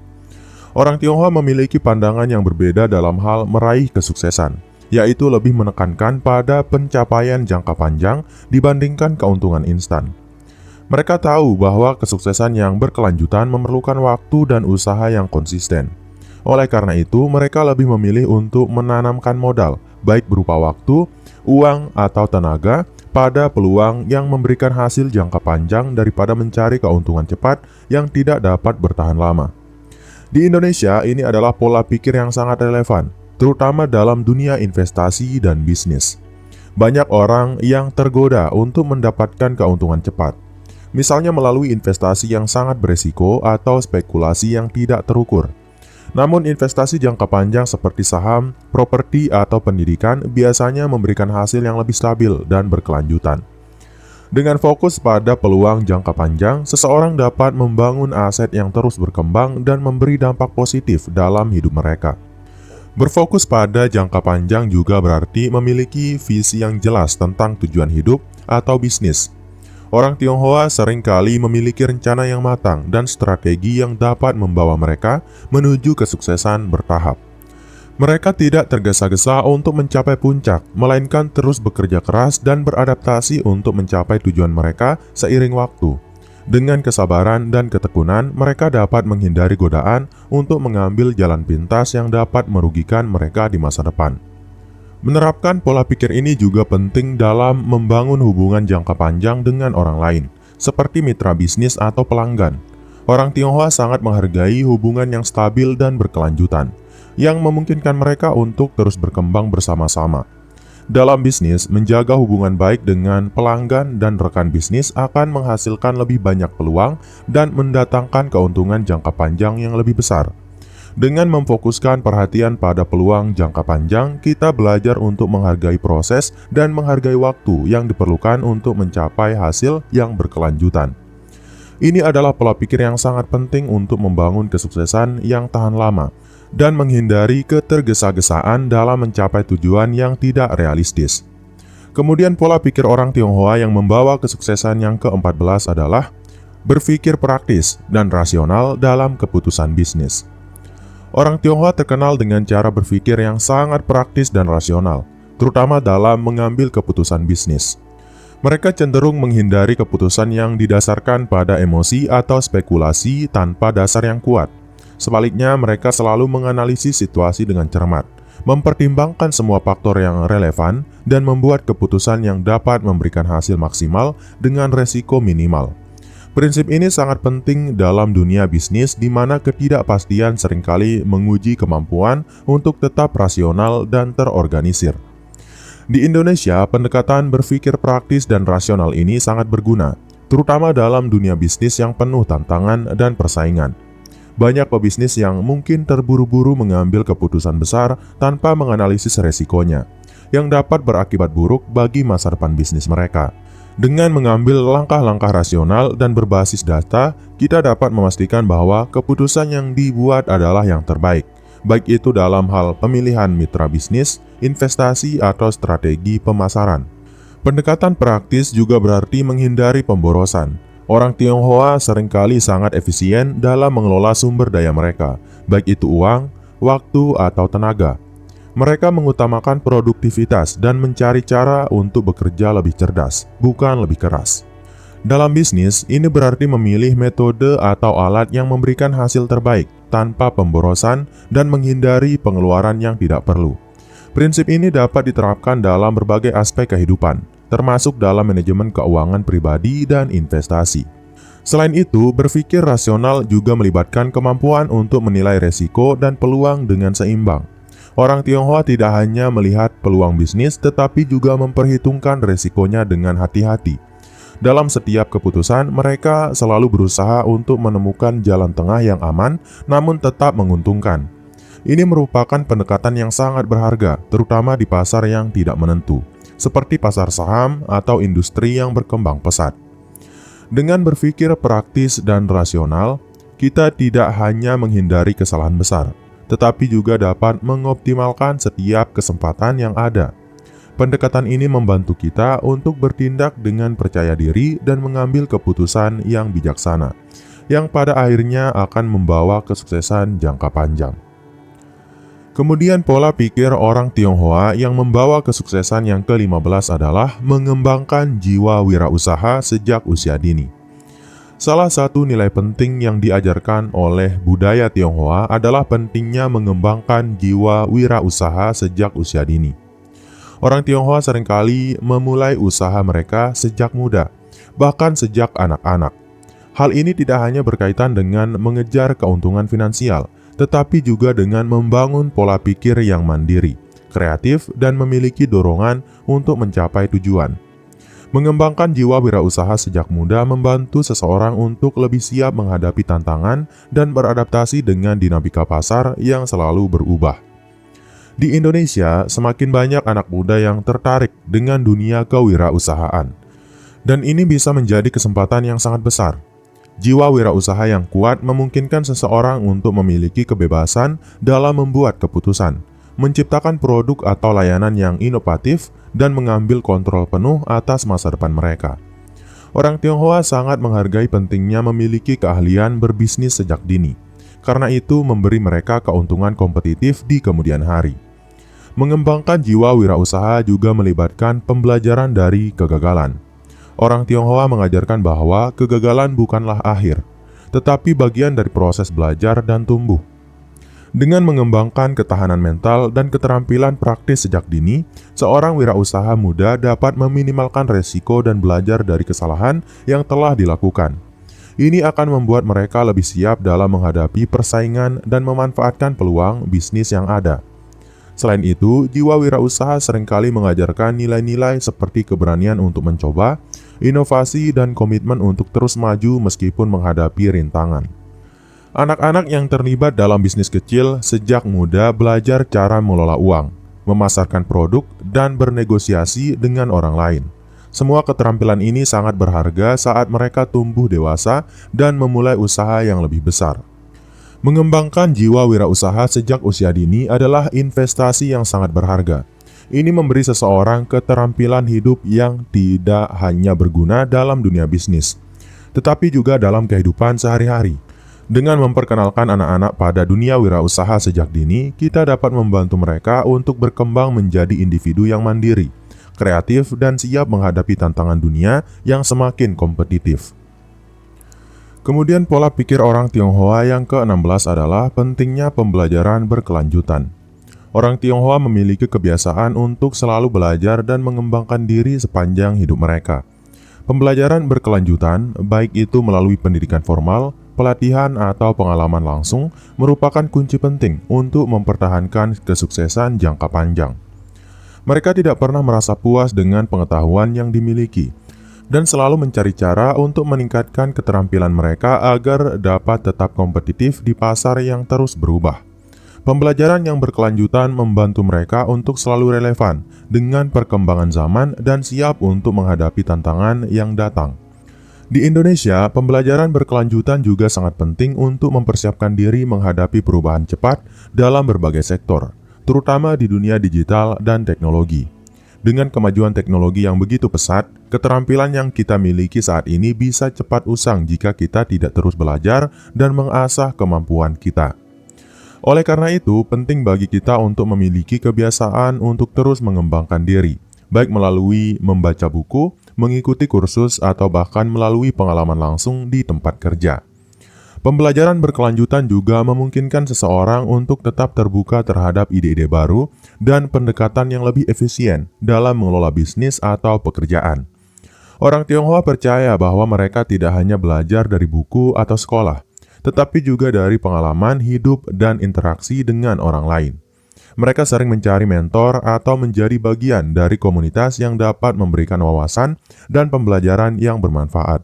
S1: Orang Tionghoa memiliki pandangan yang berbeda dalam hal meraih kesuksesan, yaitu lebih menekankan pada pencapaian jangka panjang dibandingkan keuntungan instan. Mereka tahu bahwa kesuksesan yang berkelanjutan memerlukan waktu dan usaha yang konsisten. Oleh karena itu, mereka lebih memilih untuk menanamkan modal, baik berupa waktu, uang, atau tenaga, pada peluang yang memberikan hasil jangka panjang daripada mencari keuntungan cepat yang tidak dapat bertahan lama. Di Indonesia, ini adalah pola pikir yang sangat relevan, terutama dalam dunia investasi dan bisnis. Banyak orang yang tergoda untuk mendapatkan keuntungan cepat, misalnya melalui investasi yang sangat beresiko atau spekulasi yang tidak terukur. Namun investasi jangka panjang seperti saham, properti, atau pendidikan biasanya memberikan hasil yang lebih stabil dan berkelanjutan. Dengan fokus pada peluang jangka panjang, seseorang dapat membangun aset yang terus berkembang dan memberi dampak positif dalam hidup mereka. Berfokus pada jangka panjang juga berarti memiliki visi yang jelas tentang tujuan hidup atau bisnis. Orang Tionghoa seringkali memiliki rencana yang matang dan strategi yang dapat membawa mereka menuju kesuksesan bertahap. Mereka tidak tergesa-gesa untuk mencapai puncak, melainkan terus bekerja keras dan beradaptasi untuk mencapai tujuan mereka seiring waktu. Dengan kesabaran dan ketekunan, mereka dapat menghindari godaan untuk mengambil jalan pintas yang dapat merugikan mereka di masa depan. Menerapkan pola pikir ini juga penting dalam membangun hubungan jangka panjang dengan orang lain, seperti mitra bisnis atau pelanggan. Orang Tionghoa sangat menghargai hubungan yang stabil dan berkelanjutan, yang memungkinkan mereka untuk terus berkembang bersama-sama. Dalam bisnis, menjaga hubungan baik dengan pelanggan dan rekan bisnis akan menghasilkan lebih banyak peluang dan mendatangkan keuntungan jangka panjang yang lebih besar. Dengan memfokuskan perhatian pada peluang jangka panjang, kita belajar untuk menghargai proses dan menghargai waktu yang diperlukan untuk mencapai hasil yang berkelanjutan. Ini adalah pola pikir yang sangat penting untuk membangun kesuksesan yang tahan lama dan menghindari ketergesa-gesaan dalam mencapai tujuan yang tidak realistis. Kemudian pola pikir orang Tionghoa yang membawa kesuksesan yang ke-14 adalah berpikir praktis dan rasional dalam keputusan bisnis. Orang Tionghoa terkenal dengan cara berpikir yang sangat praktis dan rasional, terutama dalam mengambil keputusan bisnis. Mereka cenderung menghindari keputusan yang didasarkan pada emosi atau spekulasi tanpa dasar yang kuat. Sebaliknya, mereka selalu menganalisis situasi dengan cermat, mempertimbangkan semua faktor yang relevan, dan membuat keputusan yang dapat memberikan hasil maksimal dengan resiko minimal. Prinsip ini sangat penting dalam dunia bisnis di mana ketidakpastian seringkali menguji kemampuan untuk tetap rasional dan terorganisir. Di Indonesia, pendekatan berpikir praktis dan rasional ini sangat berguna, terutama dalam dunia bisnis yang penuh tantangan dan persaingan. Banyak pebisnis yang mungkin terburu-buru mengambil keputusan besar tanpa menganalisis resikonya, yang dapat berakibat buruk bagi masa depan bisnis mereka. Dengan mengambil langkah-langkah rasional dan berbasis data, kita dapat memastikan bahwa keputusan yang dibuat adalah yang terbaik, baik itu dalam hal pemilihan mitra bisnis, investasi, atau strategi pemasaran. Pendekatan praktis juga berarti menghindari pemborosan. Orang Tionghoa seringkali sangat efisien dalam mengelola sumber daya mereka, baik itu uang, waktu, atau tenaga. Mereka mengutamakan produktivitas dan mencari cara untuk bekerja lebih cerdas, bukan lebih keras. Dalam bisnis, ini berarti memilih metode atau alat yang memberikan hasil terbaik tanpa pemborosan dan menghindari pengeluaran yang tidak perlu. Prinsip ini dapat diterapkan dalam berbagai aspek kehidupan, termasuk dalam manajemen keuangan pribadi dan investasi. Selain itu, berpikir rasional juga melibatkan kemampuan untuk menilai resiko dan peluang dengan seimbang. Orang Tionghoa tidak hanya melihat peluang bisnis, tetapi juga memperhitungkan resikonya dengan hati-hati. Dalam setiap keputusan, mereka selalu berusaha untuk menemukan jalan tengah yang aman, namun tetap menguntungkan. Ini merupakan pendekatan yang sangat berharga, terutama di pasar yang tidak menentu, seperti pasar saham atau industri yang berkembang pesat. Dengan berpikir praktis dan rasional, kita tidak hanya menghindari kesalahan besar, tetapi juga dapat mengoptimalkan setiap kesempatan yang ada. Pendekatan ini membantu kita untuk bertindak dengan percaya diri dan mengambil keputusan yang bijaksana, yang pada akhirnya akan membawa kesuksesan jangka panjang. Kemudian pola pikir orang Tionghoa yang membawa kesuksesan yang ke-15 adalah mengembangkan jiwa wirausaha sejak usia dini. Salah satu nilai penting yang diajarkan oleh budaya Tionghoa adalah pentingnya mengembangkan jiwa wirausaha sejak usia dini. Orang Tionghoa seringkali memulai usaha mereka sejak muda, bahkan sejak anak-anak. Hal ini tidak hanya berkaitan dengan mengejar keuntungan finansial, tetapi juga dengan membangun pola pikir yang mandiri, kreatif, dan memiliki dorongan untuk mencapai tujuan. Mengembangkan jiwa wirausaha sejak muda membantu seseorang untuk lebih siap menghadapi tantangan dan beradaptasi dengan dinamika pasar yang selalu berubah. Di Indonesia, semakin banyak anak muda yang tertarik dengan dunia kewirausahaan. Dan ini bisa menjadi kesempatan yang sangat besar. Jiwa wirausaha yang kuat memungkinkan seseorang untuk memiliki kebebasan dalam membuat keputusan, menciptakan produk atau layanan yang inovatif, dan mengambil kontrol penuh atas masa depan mereka. Orang Tionghoa sangat menghargai pentingnya memiliki keahlian berbisnis sejak dini, karena itu memberi mereka keuntungan kompetitif di kemudian hari. Mengembangkan jiwa wirausaha juga melibatkan pembelajaran dari kegagalan. Orang Tionghoa mengajarkan bahwa kegagalan bukanlah akhir, tetapi bagian dari proses belajar dan tumbuh. Dengan mengembangkan ketahanan mental dan keterampilan praktis sejak dini, seorang wirausaha muda dapat meminimalkan resiko dan belajar dari kesalahan yang telah dilakukan. Ini akan membuat mereka lebih siap dalam menghadapi persaingan dan memanfaatkan peluang bisnis yang ada. Selain itu, jiwa wirausaha seringkali mengajarkan nilai-nilai seperti keberanian untuk mencoba, inovasi, dan komitmen untuk terus maju meskipun menghadapi rintangan. Anak-anak yang terlibat dalam bisnis kecil sejak muda belajar cara mengelola uang, memasarkan produk, dan bernegosiasi dengan orang lain. Semua keterampilan ini sangat berharga saat mereka tumbuh dewasa dan memulai usaha yang lebih besar. Mengembangkan jiwa wirausaha sejak usia dini adalah investasi yang sangat berharga. Ini memberi seseorang keterampilan hidup yang tidak hanya berguna dalam dunia bisnis, tetapi juga dalam kehidupan sehari-hari. Dengan memperkenalkan anak-anak pada dunia wirausaha sejak dini, kita dapat membantu mereka untuk berkembang menjadi individu yang mandiri, kreatif, dan siap menghadapi tantangan dunia yang semakin kompetitif. Kemudian pola pikir orang Tionghoa yang ke-16 adalah pentingnya pembelajaran berkelanjutan. Orang Tionghoa memiliki kebiasaan untuk selalu belajar dan mengembangkan diri sepanjang hidup mereka. Pembelajaran berkelanjutan, baik itu melalui pendidikan formal, pelatihan, atau pengalaman langsung, merupakan kunci penting untuk mempertahankan kesuksesan jangka panjang. Mereka tidak pernah merasa puas dengan pengetahuan yang dimiliki, dan selalu mencari cara untuk meningkatkan keterampilan mereka agar dapat tetap kompetitif di pasar yang terus berubah. Pembelajaran yang berkelanjutan membantu mereka untuk selalu relevan dengan perkembangan zaman dan siap untuk menghadapi tantangan yang datang. Di Indonesia, pembelajaran berkelanjutan juga sangat penting untuk mempersiapkan diri menghadapi perubahan cepat dalam berbagai sektor, terutama di dunia digital dan teknologi. Dengan kemajuan teknologi yang begitu pesat, keterampilan yang kita miliki saat ini bisa cepat usang jika kita tidak terus belajar dan mengasah kemampuan kita. Oleh karena itu, penting bagi kita untuk memiliki kebiasaan untuk terus mengembangkan diri, baik melalui membaca buku, mengikuti kursus, atau bahkan melalui pengalaman langsung di tempat kerja. Pembelajaran berkelanjutan juga memungkinkan seseorang untuk tetap terbuka terhadap ide-ide baru dan pendekatan yang lebih efisien dalam mengelola bisnis atau pekerjaan. Orang Tionghoa percaya bahwa mereka tidak hanya belajar dari buku atau sekolah, tetapi juga dari pengalaman hidup dan interaksi dengan orang lain. Mereka sering mencari mentor atau menjadi bagian dari komunitas yang dapat memberikan wawasan dan pembelajaran yang bermanfaat.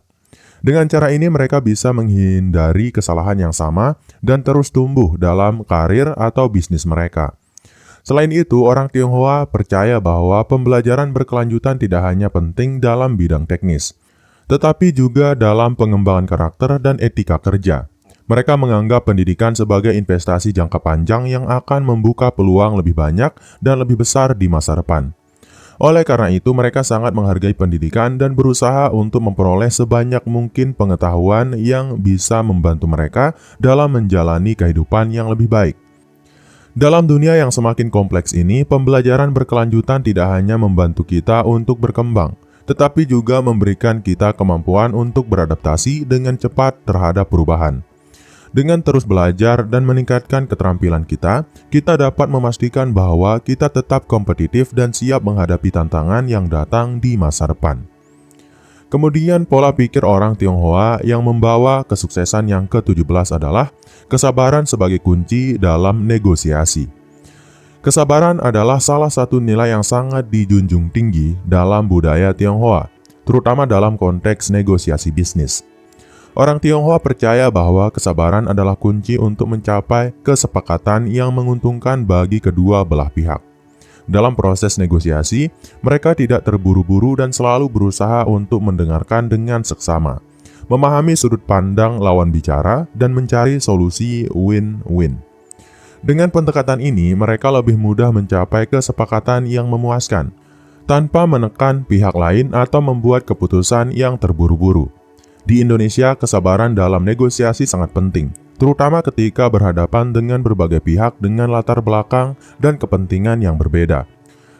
S1: Dengan cara ini mereka bisa menghindari kesalahan yang sama dan terus tumbuh dalam karir atau bisnis mereka. Selain itu, orang Tionghoa percaya bahwa pembelajaran berkelanjutan tidak hanya penting dalam bidang teknis, tetapi juga dalam pengembangan karakter dan etika kerja. Mereka menganggap pendidikan sebagai investasi jangka panjang yang akan membuka peluang lebih banyak dan lebih besar di masa depan. Oleh karena itu, mereka sangat menghargai pendidikan dan berusaha untuk memperoleh sebanyak mungkin pengetahuan yang bisa membantu mereka dalam menjalani kehidupan yang lebih baik. Dalam dunia yang semakin kompleks ini, pembelajaran berkelanjutan tidak hanya membantu kita untuk berkembang, tetapi juga memberikan kita kemampuan untuk beradaptasi dengan cepat terhadap perubahan. Dengan terus belajar dan meningkatkan keterampilan kita dapat memastikan bahwa kita tetap kompetitif dan siap menghadapi tantangan yang datang di masa depan. Kemudian pola pikir orang Tionghoa yang membawa kesuksesan yang ke-17 adalah kesabaran sebagai kunci dalam negosiasi. Kesabaran adalah salah satu nilai yang sangat dijunjung tinggi dalam budaya Tionghoa. terutama dalam konteks negosiasi bisnis. Orang Tionghoa percaya bahwa kesabaran adalah kunci untuk mencapai kesepakatan yang menguntungkan bagi kedua belah pihak. Dalam proses negosiasi, mereka tidak terburu-buru dan selalu berusaha untuk mendengarkan dengan seksama, memahami sudut pandang lawan bicara, dan mencari solusi win-win. Dengan pendekatan ini, mereka lebih mudah mencapai kesepakatan yang memuaskan, tanpa menekan pihak lain atau membuat keputusan yang terburu-buru. Di Indonesia, kesabaran dalam negosiasi sangat penting, terutama ketika berhadapan dengan berbagai pihak dengan latar belakang dan kepentingan yang berbeda.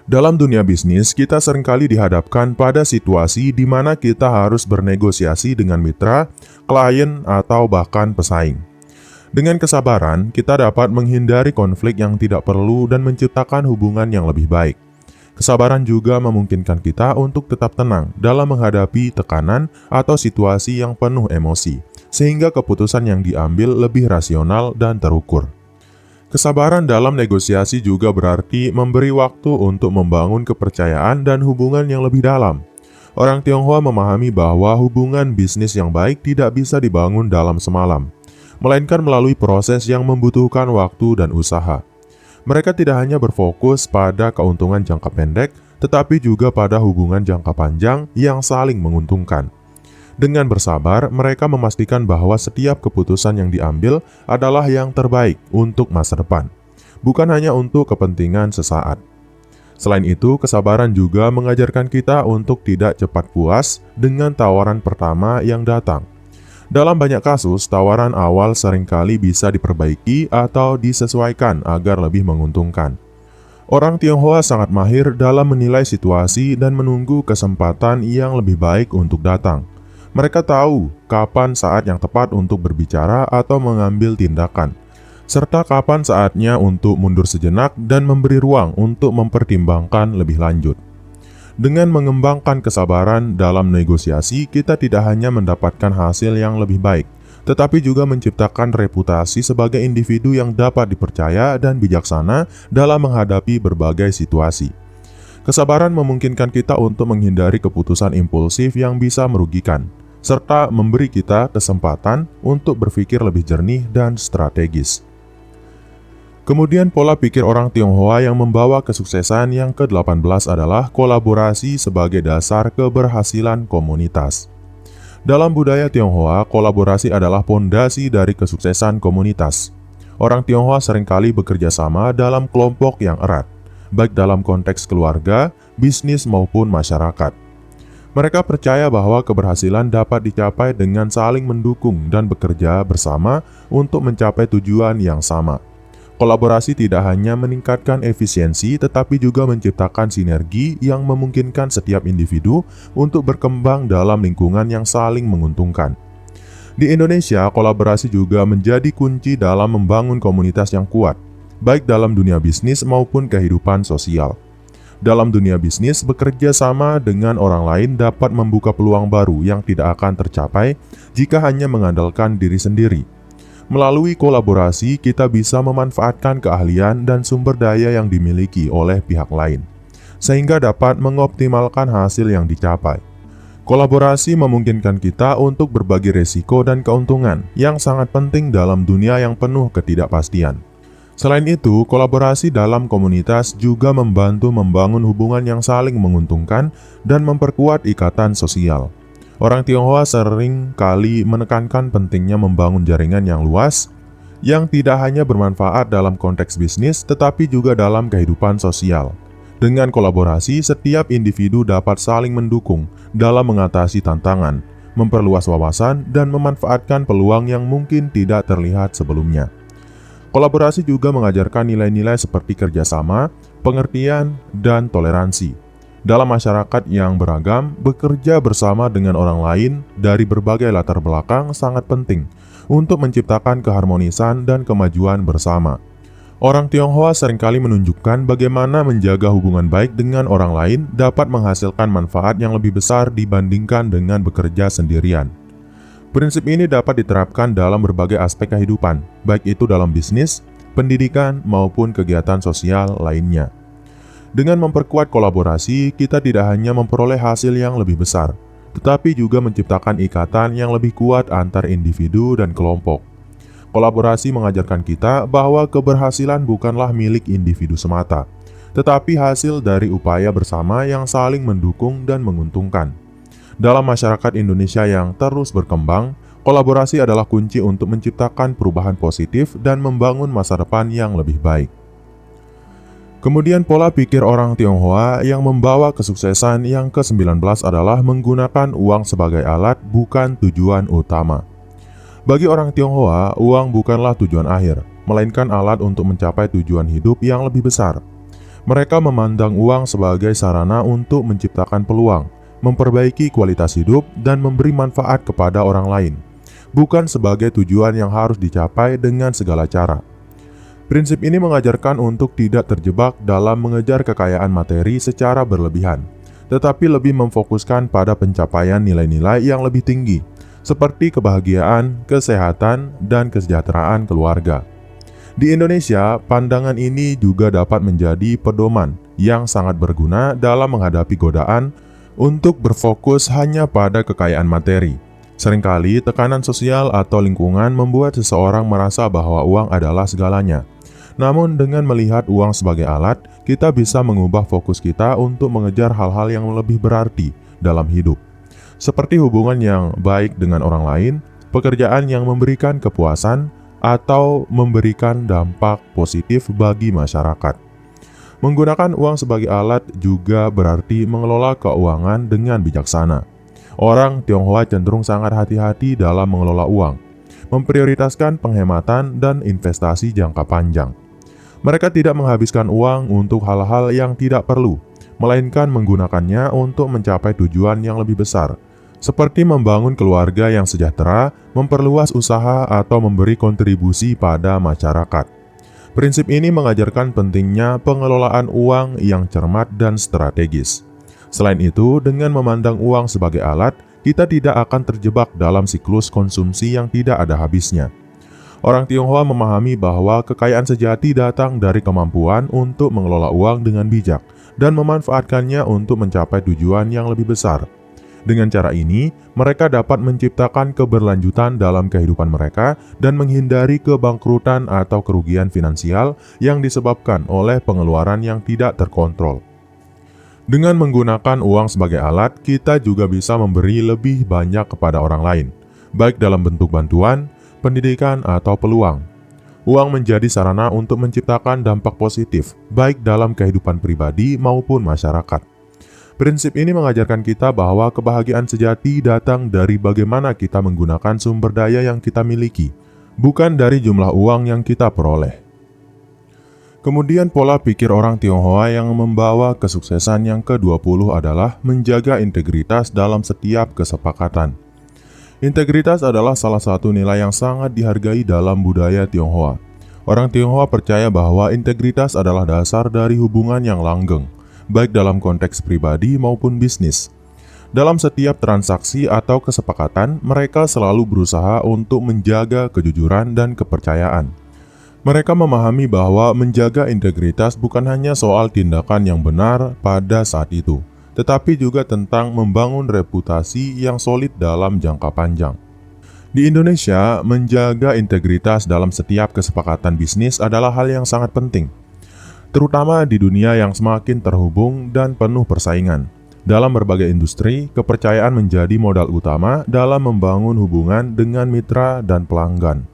S1: Dalam dunia bisnis, kita seringkali dihadapkan pada situasi di mana kita harus bernegosiasi dengan mitra, klien, atau bahkan pesaing. Dengan kesabaran, kita dapat menghindari konflik yang tidak perlu dan menciptakan hubungan yang lebih baik. Kesabaran juga memungkinkan kita untuk tetap tenang dalam menghadapi tekanan atau situasi yang penuh emosi, sehingga keputusan yang diambil lebih rasional dan terukur. Kesabaran dalam negosiasi juga berarti memberi waktu untuk membangun kepercayaan dan hubungan yang lebih dalam. Orang Tionghoa memahami bahwa hubungan bisnis yang baik tidak bisa dibangun dalam semalam, melainkan melalui proses yang membutuhkan waktu dan usaha. Mereka tidak hanya berfokus pada keuntungan jangka pendek, tetapi juga pada hubungan jangka panjang yang saling menguntungkan. Dengan bersabar, mereka memastikan bahwa setiap keputusan yang diambil adalah yang terbaik untuk masa depan, bukan hanya untuk kepentingan sesaat. Selain itu, kesabaran juga mengajarkan kita untuk tidak cepat puas dengan tawaran pertama yang datang. Dalam banyak kasus, tawaran awal seringkali bisa diperbaiki atau disesuaikan agar lebih menguntungkan. Orang Tionghoa sangat mahir dalam menilai situasi dan menunggu kesempatan yang lebih baik untuk datang. Mereka tahu kapan saat yang tepat untuk berbicara atau mengambil tindakan, serta kapan saatnya untuk mundur sejenak dan memberi ruang untuk mempertimbangkan lebih lanjut. Dengan mengembangkan kesabaran dalam negosiasi, kita tidak hanya mendapatkan hasil yang lebih baik, tetapi juga menciptakan reputasi sebagai individu yang dapat dipercaya dan bijaksana dalam menghadapi berbagai situasi. Kesabaran memungkinkan kita untuk menghindari keputusan impulsif yang bisa merugikan, serta memberi kita kesempatan untuk berpikir lebih jernih dan strategis. Kemudian pola pikir orang Tionghoa yang membawa kesuksesan yang ke-18 adalah kolaborasi sebagai dasar keberhasilan komunitas. Dalam budaya Tionghoa, kolaborasi adalah pondasi dari kesuksesan komunitas. Orang Tionghoa seringkali bekerja sama dalam kelompok yang erat, baik dalam konteks keluarga, bisnis maupun masyarakat. Mereka percaya bahwa keberhasilan dapat dicapai dengan saling mendukung dan bekerja bersama untuk mencapai tujuan yang sama. Kolaborasi tidak hanya meningkatkan efisiensi, tetapi juga menciptakan sinergi yang memungkinkan setiap individu untuk berkembang dalam lingkungan yang saling menguntungkan. Di Indonesia, kolaborasi juga menjadi kunci dalam membangun komunitas yang kuat, baik dalam dunia bisnis maupun kehidupan sosial. Dalam dunia bisnis, bekerja sama dengan orang lain dapat membuka peluang baru yang tidak akan tercapai jika hanya mengandalkan diri sendiri. Melalui kolaborasi, kita bisa memanfaatkan keahlian dan sumber daya yang dimiliki oleh pihak lain, sehingga dapat mengoptimalkan hasil yang dicapai. Kolaborasi memungkinkan kita untuk berbagi risiko dan keuntungan yang sangat penting dalam dunia yang penuh ketidakpastian. Selain itu, kolaborasi dalam komunitas juga membantu membangun hubungan yang saling menguntungkan dan memperkuat ikatan sosial. Orang Tionghoa sering kali menekankan pentingnya membangun jaringan yang luas, yang tidak hanya bermanfaat dalam konteks bisnis, tetapi juga dalam kehidupan sosial. Dengan kolaborasi, setiap individu dapat saling mendukung dalam mengatasi tantangan, memperluas wawasan, dan memanfaatkan peluang yang mungkin tidak terlihat sebelumnya. Kolaborasi juga mengajarkan nilai-nilai seperti kerjasama, pengertian, dan toleransi. Dalam masyarakat yang beragam, bekerja bersama dengan orang lain dari berbagai latar belakang sangat penting untuk menciptakan keharmonisan dan kemajuan bersama. Orang Tionghoa seringkali menunjukkan bagaimana menjaga hubungan baik dengan orang lain dapat menghasilkan manfaat yang lebih besar dibandingkan dengan bekerja sendirian. Prinsip ini dapat diterapkan dalam berbagai aspek kehidupan, baik itu dalam bisnis, pendidikan, maupun kegiatan sosial lainnya. Dengan memperkuat kolaborasi, kita tidak hanya memperoleh hasil yang lebih besar, tetapi juga menciptakan ikatan yang lebih kuat antar individu dan kelompok. Kolaborasi mengajarkan kita bahwa keberhasilan bukanlah milik individu semata, tetapi hasil dari upaya bersama yang saling mendukung dan menguntungkan. Dalam masyarakat Indonesia yang terus berkembang, kolaborasi adalah kunci untuk menciptakan perubahan positif dan membangun masa depan yang lebih baik. Kemudian pola pikir orang Tionghoa yang membawa kesuksesan yang ke-19 adalah menggunakan uang sebagai alat bukan tujuan utama. Bagi orang Tionghoa, uang bukanlah tujuan akhir, melainkan alat untuk mencapai tujuan hidup yang lebih besar. Mereka memandang uang sebagai sarana untuk menciptakan peluang, memperbaiki kualitas hidup, dan memberi manfaat kepada orang lain, bukan sebagai tujuan yang harus dicapai dengan segala cara. Prinsip ini mengajarkan untuk tidak terjebak dalam mengejar kekayaan materi secara berlebihan, tetapi lebih memfokuskan pada pencapaian nilai-nilai yang lebih tinggi, seperti kebahagiaan, kesehatan, dan kesejahteraan keluarga. Di Indonesia, pandangan ini juga dapat menjadi pedoman yang sangat berguna dalam menghadapi godaan untuk berfokus hanya pada kekayaan materi. Seringkali tekanan sosial atau lingkungan membuat seseorang merasa bahwa uang adalah segalanya. Namun dengan melihat uang sebagai alat, kita bisa mengubah fokus kita untuk mengejar hal-hal yang lebih berarti dalam hidup. Seperti hubungan yang baik dengan orang lain, pekerjaan yang memberikan kepuasan, atau memberikan dampak positif bagi masyarakat. Menggunakan uang sebagai alat juga berarti mengelola keuangan dengan bijaksana. Orang Tionghoa cenderung sangat hati-hati dalam mengelola uang, memprioritaskan penghematan dan investasi jangka panjang. Mereka tidak menghabiskan uang untuk hal-hal yang tidak perlu, melainkan menggunakannya untuk mencapai tujuan yang lebih besar, seperti membangun keluarga yang sejahtera, memperluas usaha, atau memberi kontribusi pada masyarakat. Prinsip ini mengajarkan pentingnya pengelolaan uang yang cermat dan strategis. Selain itu, dengan memandang uang sebagai alat, kita tidak akan terjebak dalam siklus konsumsi yang tidak ada habisnya. Orang Tionghoa memahami bahwa kekayaan sejati datang dari kemampuan untuk mengelola uang dengan bijak dan memanfaatkannya untuk mencapai tujuan yang lebih besar. Dengan cara ini, mereka dapat menciptakan keberlanjutan dalam kehidupan mereka dan menghindari kebangkrutan atau kerugian finansial yang disebabkan oleh pengeluaran yang tidak terkontrol. Dengan menggunakan uang sebagai alat, kita juga bisa memberi lebih banyak kepada orang lain, baik dalam bentuk bantuan, pendidikan, atau peluang. Uang menjadi sarana untuk menciptakan dampak positif, baik dalam kehidupan pribadi maupun masyarakat. Prinsip ini mengajarkan kita bahwa kebahagiaan sejati datang dari bagaimana kita menggunakan sumber daya yang kita miliki, bukan dari jumlah uang yang kita peroleh. Kemudian pola pikir orang Tionghoa yang membawa kesuksesan yang ke-20 adalah menjaga integritas dalam setiap kesepakatan. Integritas adalah salah satu nilai yang sangat dihargai dalam budaya Tionghoa. Orang Tionghoa percaya bahwa integritas adalah dasar dari hubungan yang langgeng, baik dalam konteks pribadi maupun bisnis. Dalam setiap transaksi atau kesepakatan, mereka selalu berusaha untuk menjaga kejujuran dan kepercayaan. Mereka memahami bahwa menjaga integritas bukan hanya soal tindakan yang benar pada saat itu, tetapi juga tentang membangun reputasi yang solid dalam jangka panjang. Di Indonesia, menjaga integritas dalam setiap kesepakatan bisnis adalah hal yang sangat penting, terutama di dunia yang semakin terhubung dan penuh persaingan. Dalam berbagai industri, kepercayaan menjadi modal utama dalam membangun hubungan dengan mitra dan pelanggan.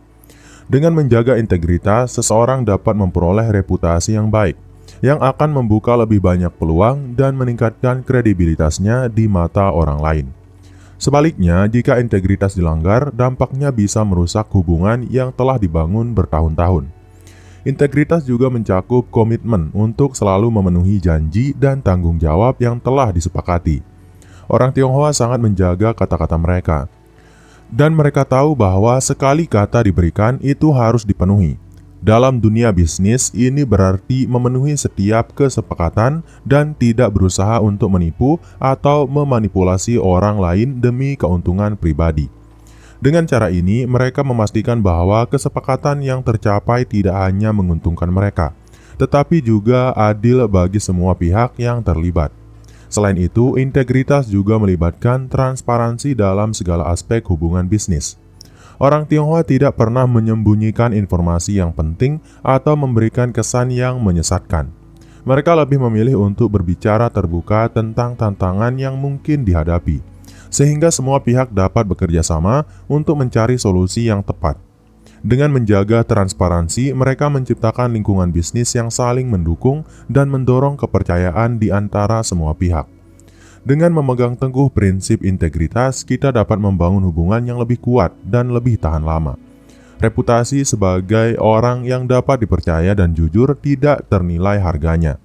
S1: Dengan menjaga integritas, seseorang dapat memperoleh reputasi yang baik, yang akan membuka lebih banyak peluang dan meningkatkan kredibilitasnya di mata orang lain. Sebaliknya, jika integritas dilanggar, dampaknya bisa merusak hubungan yang telah dibangun bertahun-tahun. Integritas juga mencakup komitmen untuk selalu memenuhi janji dan tanggung jawab yang telah disepakati. Orang Tionghoa sangat menjaga kata-kata mereka, dan mereka tahu bahwa sekali kata diberikan itu harus dipenuhi. Dalam dunia bisnis, ini berarti memenuhi setiap kesepakatan dan tidak berusaha untuk menipu atau memanipulasi orang lain demi keuntungan pribadi. Dengan cara ini, mereka memastikan bahwa kesepakatan yang tercapai tidak hanya menguntungkan mereka, tetapi juga adil bagi semua pihak yang terlibat. Selain itu, integritas juga melibatkan transparansi dalam segala aspek hubungan bisnis. Orang Tionghoa tidak pernah menyembunyikan informasi yang penting atau memberikan kesan yang menyesatkan. Mereka lebih memilih untuk berbicara terbuka tentang tantangan yang mungkin dihadapi, sehingga semua pihak dapat bekerja sama untuk mencari solusi yang tepat. Dengan menjaga transparansi, mereka menciptakan lingkungan bisnis yang saling mendukung dan mendorong kepercayaan di antara semua pihak. Dengan memegang teguh prinsip integritas, kita dapat membangun hubungan yang lebih kuat dan lebih tahan lama. Reputasi sebagai orang yang dapat dipercaya dan jujur tidak ternilai harganya.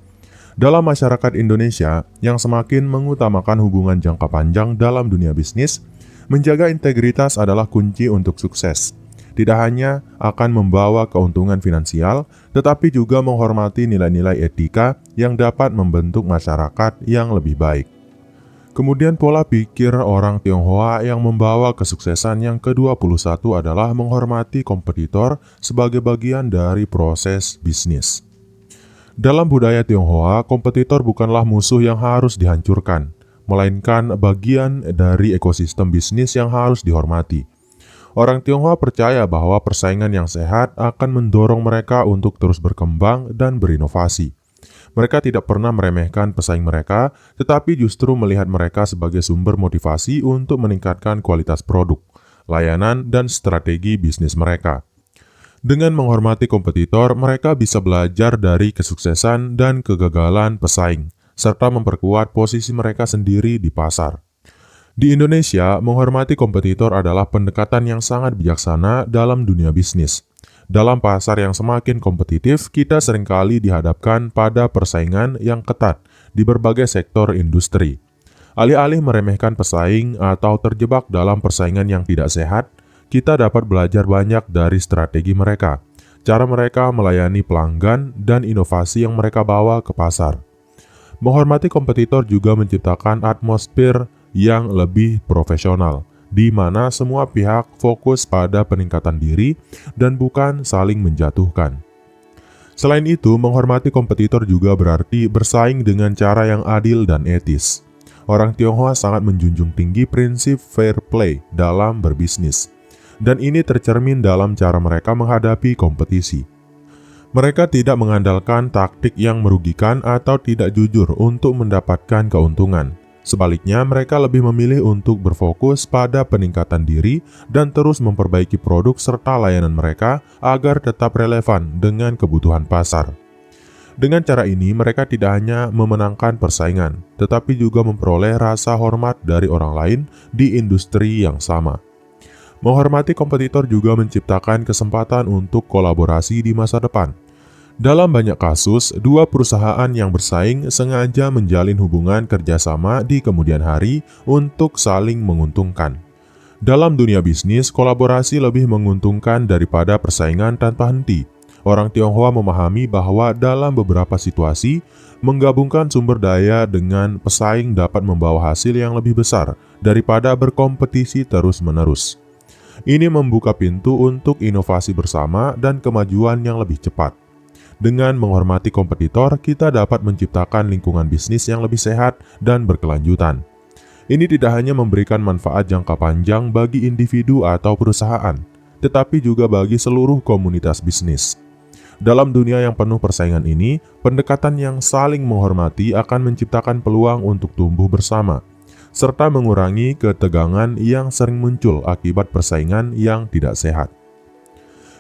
S1: Dalam masyarakat Indonesia yang semakin mengutamakan hubungan jangka panjang dalam dunia bisnis, menjaga integritas adalah kunci untuk sukses. Tidak hanya akan membawa keuntungan finansial, tetapi juga menghormati nilai-nilai etika yang dapat membentuk masyarakat yang lebih baik. Kemudian pola pikir orang Tionghoa yang membawa kesuksesan yang ke-21 adalah menghormati kompetitor sebagai bagian dari proses bisnis. Dalam budaya Tionghoa, kompetitor bukanlah musuh yang harus dihancurkan, melainkan bagian dari ekosistem bisnis yang harus dihormati. Orang Tionghoa percaya bahwa persaingan yang sehat akan mendorong mereka untuk terus berkembang dan berinovasi. Mereka tidak pernah meremehkan pesaing mereka, tetapi justru melihat mereka sebagai sumber motivasi untuk meningkatkan kualitas produk, layanan, dan strategi bisnis mereka. Dengan menghormati kompetitor, mereka bisa belajar dari kesuksesan dan kegagalan pesaing, serta memperkuat posisi mereka sendiri di pasar. Di Indonesia, menghormati kompetitor adalah pendekatan yang sangat bijaksana dalam dunia bisnis. Dalam pasar yang semakin kompetitif, kita seringkali dihadapkan pada persaingan yang ketat di berbagai sektor industri. Alih-alih meremehkan pesaing atau terjebak dalam persaingan yang tidak sehat, kita dapat belajar banyak dari strategi mereka, cara mereka melayani pelanggan, dan inovasi yang mereka bawa ke pasar. Menghormati kompetitor juga menciptakan atmosfer yang lebih profesional, di mana semua pihak fokus pada peningkatan diri dan bukan saling menjatuhkan. Selain itu, menghormati kompetitor juga berarti bersaing dengan cara yang adil dan etis. Orang Tionghoa sangat menjunjung tinggi prinsip fair play dalam berbisnis, dan ini tercermin dalam cara mereka menghadapi kompetisi. Mereka tidak mengandalkan taktik yang merugikan atau tidak jujur untuk mendapatkan keuntungan. Sebaliknya, mereka lebih memilih untuk berfokus pada peningkatan diri dan terus memperbaiki produk serta layanan mereka agar tetap relevan dengan kebutuhan pasar. Dengan cara ini, mereka tidak hanya memenangkan persaingan, tetapi juga memperoleh rasa hormat dari orang lain di industri yang sama. Menghormati kompetitor juga menciptakan kesempatan untuk kolaborasi di masa depan. Dalam banyak kasus, dua perusahaan yang bersaing sengaja menjalin hubungan kerjasama di kemudian hari untuk saling menguntungkan. Dalam dunia bisnis, kolaborasi lebih menguntungkan daripada persaingan tanpa henti. Orang Tionghoa memahami bahwa dalam beberapa situasi, menggabungkan sumber daya dengan pesaing dapat membawa hasil yang lebih besar daripada berkompetisi terus-menerus. Ini membuka pintu untuk inovasi bersama dan kemajuan yang lebih cepat. Dengan menghormati kompetitor, kita dapat menciptakan lingkungan bisnis yang lebih sehat dan berkelanjutan. Ini tidak hanya memberikan manfaat jangka panjang bagi individu atau perusahaan, tetapi juga bagi seluruh komunitas bisnis. Dalam dunia yang penuh persaingan ini, pendekatan yang saling menghormati akan menciptakan peluang untuk tumbuh bersama, serta mengurangi ketegangan yang sering muncul akibat persaingan yang tidak sehat.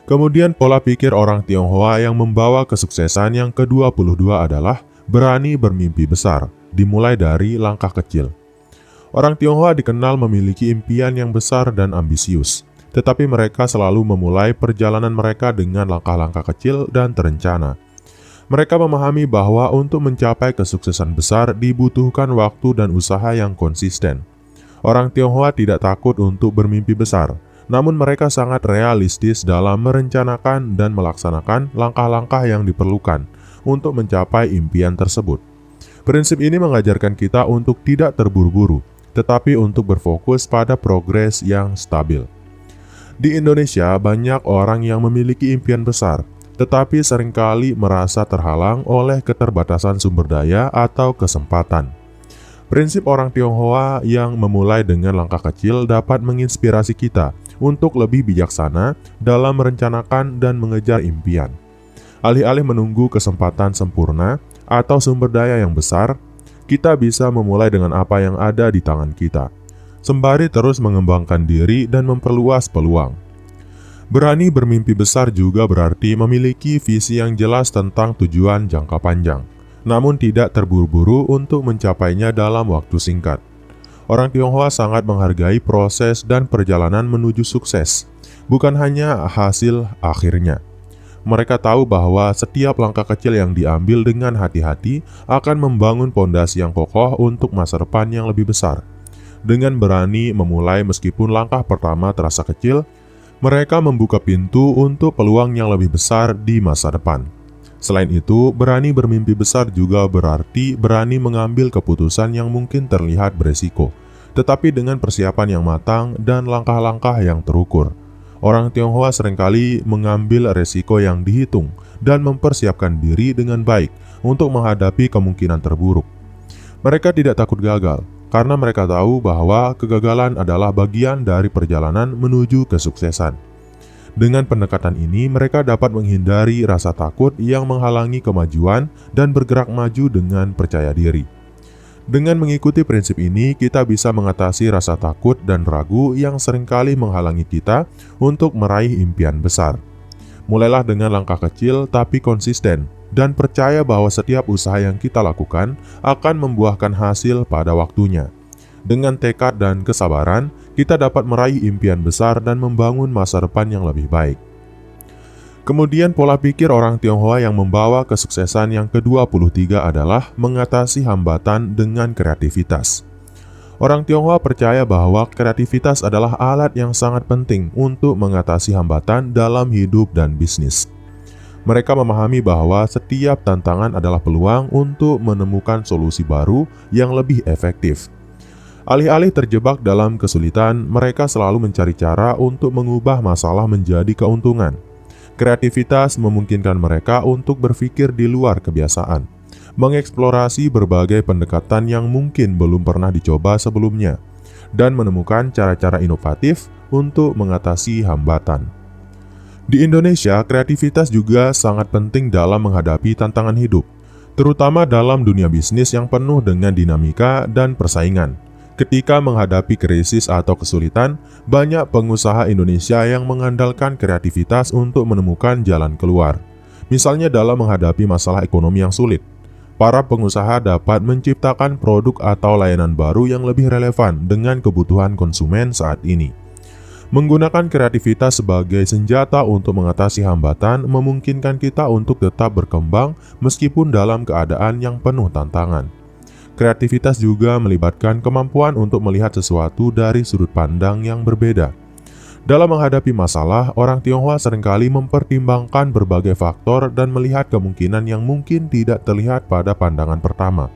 S1: Kemudian pola pikir orang Tionghoa yang membawa kesuksesan yang ke-22 adalah berani bermimpi besar, dimulai dari langkah kecil. Orang Tionghoa dikenal memiliki impian yang besar dan ambisius, tetapi mereka selalu memulai perjalanan mereka dengan langkah-langkah kecil dan terencana. Mereka memahami bahwa untuk mencapai kesuksesan besar dibutuhkan waktu dan usaha yang konsisten. Orang Tionghoa tidak takut untuk bermimpi besar, namun mereka sangat realistis dalam merencanakan dan melaksanakan langkah-langkah yang diperlukan untuk mencapai impian tersebut. Prinsip ini mengajarkan kita untuk tidak terburu-buru, tetapi untuk berfokus pada progres yang stabil. Di Indonesia, banyak orang yang memiliki impian besar, tetapi seringkali merasa terhalang oleh keterbatasan sumber daya atau kesempatan. Prinsip orang Tionghoa yang memulai dengan langkah kecil dapat menginspirasi kita untuk lebih bijaksana dalam merencanakan dan mengejar impian. Alih-alih menunggu kesempatan sempurna atau sumber daya yang besar, kita bisa memulai dengan apa yang ada di tangan kita, sembari terus mengembangkan diri dan memperluas peluang. Berani bermimpi besar juga berarti memiliki visi yang jelas tentang tujuan jangka panjang, namun tidak terburu-buru untuk mencapainya dalam waktu singkat. Orang Tionghoa sangat menghargai proses dan perjalanan menuju sukses, bukan hanya hasil akhirnya. Mereka tahu bahwa setiap langkah kecil yang diambil dengan hati-hati akan membangun pondasi yang kokoh untuk masa depan yang lebih besar. Dengan berani memulai meskipun langkah pertama terasa kecil, mereka membuka pintu untuk peluang yang lebih besar di masa depan. Selain itu, berani bermimpi besar juga berarti berani mengambil keputusan yang mungkin terlihat beresiko, tetapi dengan persiapan yang matang dan langkah-langkah yang terukur. Orang Tionghoa seringkali mengambil resiko yang dihitung dan mempersiapkan diri dengan baik untuk menghadapi kemungkinan terburuk. Mereka tidak takut gagal, karena mereka tahu bahwa kegagalan adalah bagian dari perjalanan menuju kesuksesan. Dengan pendekatan ini, mereka dapat menghindari rasa takut yang menghalangi kemajuan dan bergerak maju dengan percaya diri. Dengan mengikuti prinsip ini, kita bisa mengatasi rasa takut dan ragu yang seringkali menghalangi kita untuk meraih impian besar. Mulailah dengan langkah kecil tapi konsisten, dan percaya bahwa setiap usaha yang kita lakukan akan membuahkan hasil pada waktunya. Dengan tekad dan kesabaran, kita dapat meraih impian besar dan membangun masa depan yang lebih baik. Kemudian pola pikir orang Tionghoa yang membawa kesuksesan yang ke-23 adalah mengatasi hambatan dengan kreativitas. Orang Tionghoa percaya bahwa kreativitas adalah alat yang sangat penting untuk mengatasi hambatan dalam hidup dan bisnis. Mereka memahami bahwa setiap tantangan adalah peluang untuk menemukan solusi baru yang lebih efektif. Alih-alih terjebak dalam kesulitan, mereka selalu mencari cara untuk mengubah masalah menjadi keuntungan. Kreativitas memungkinkan mereka untuk berpikir di luar kebiasaan, mengeksplorasi berbagai pendekatan yang mungkin belum pernah dicoba sebelumnya, dan menemukan cara-cara inovatif untuk mengatasi hambatan. Di Indonesia, kreativitas juga sangat penting dalam menghadapi tantangan hidup, terutama dalam dunia bisnis yang penuh dengan dinamika dan persaingan. Ketika menghadapi krisis atau kesulitan, banyak pengusaha Indonesia yang mengandalkan kreativitas untuk menemukan jalan keluar. Misalnya dalam menghadapi masalah ekonomi yang sulit, para pengusaha dapat menciptakan produk atau layanan baru yang lebih relevan dengan kebutuhan konsumen saat ini. Menggunakan kreativitas sebagai senjata untuk mengatasi hambatan memungkinkan kita untuk tetap berkembang meskipun dalam keadaan yang penuh tantangan. Kreativitas juga melibatkan kemampuan untuk melihat sesuatu dari sudut pandang yang berbeda. Dalam menghadapi masalah, orang Tionghoa seringkali mempertimbangkan berbagai faktor dan melihat kemungkinan yang mungkin tidak terlihat pada pandangan pertama.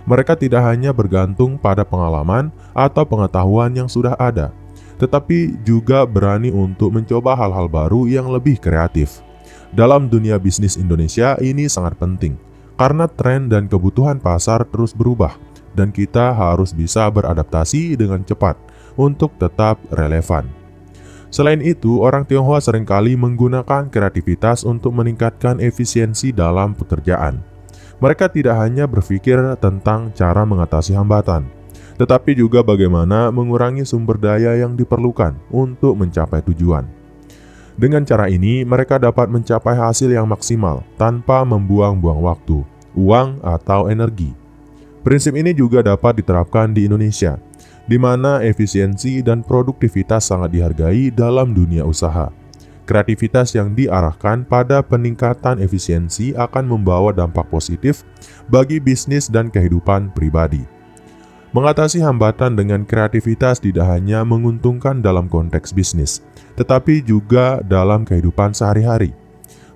S1: Mereka tidak hanya bergantung pada pengalaman atau pengetahuan yang sudah ada, tetapi juga berani untuk mencoba hal-hal baru yang lebih kreatif. Dalam dunia bisnis Indonesia, ini sangat penting. Karena tren dan kebutuhan pasar terus berubah, dan kita harus bisa beradaptasi dengan cepat untuk tetap relevan. Selain itu, orang Tionghoa seringkali menggunakan kreativitas untuk meningkatkan efisiensi dalam pekerjaan. Mereka tidak hanya berpikir tentang cara mengatasi hambatan, tetapi juga bagaimana mengurangi sumber daya yang diperlukan untuk mencapai tujuan. Dengan cara ini, mereka dapat mencapai hasil yang maksimal tanpa membuang-buang waktu, uang, atau energi. Prinsip ini juga dapat diterapkan di Indonesia, di mana efisiensi dan produktivitas sangat dihargai dalam dunia usaha. Kreativitas yang diarahkan pada peningkatan efisiensi akan membawa dampak positif bagi bisnis dan kehidupan pribadi. Mengatasi hambatan dengan kreativitas tidak hanya menguntungkan dalam konteks bisnis, tetapi juga dalam kehidupan sehari-hari.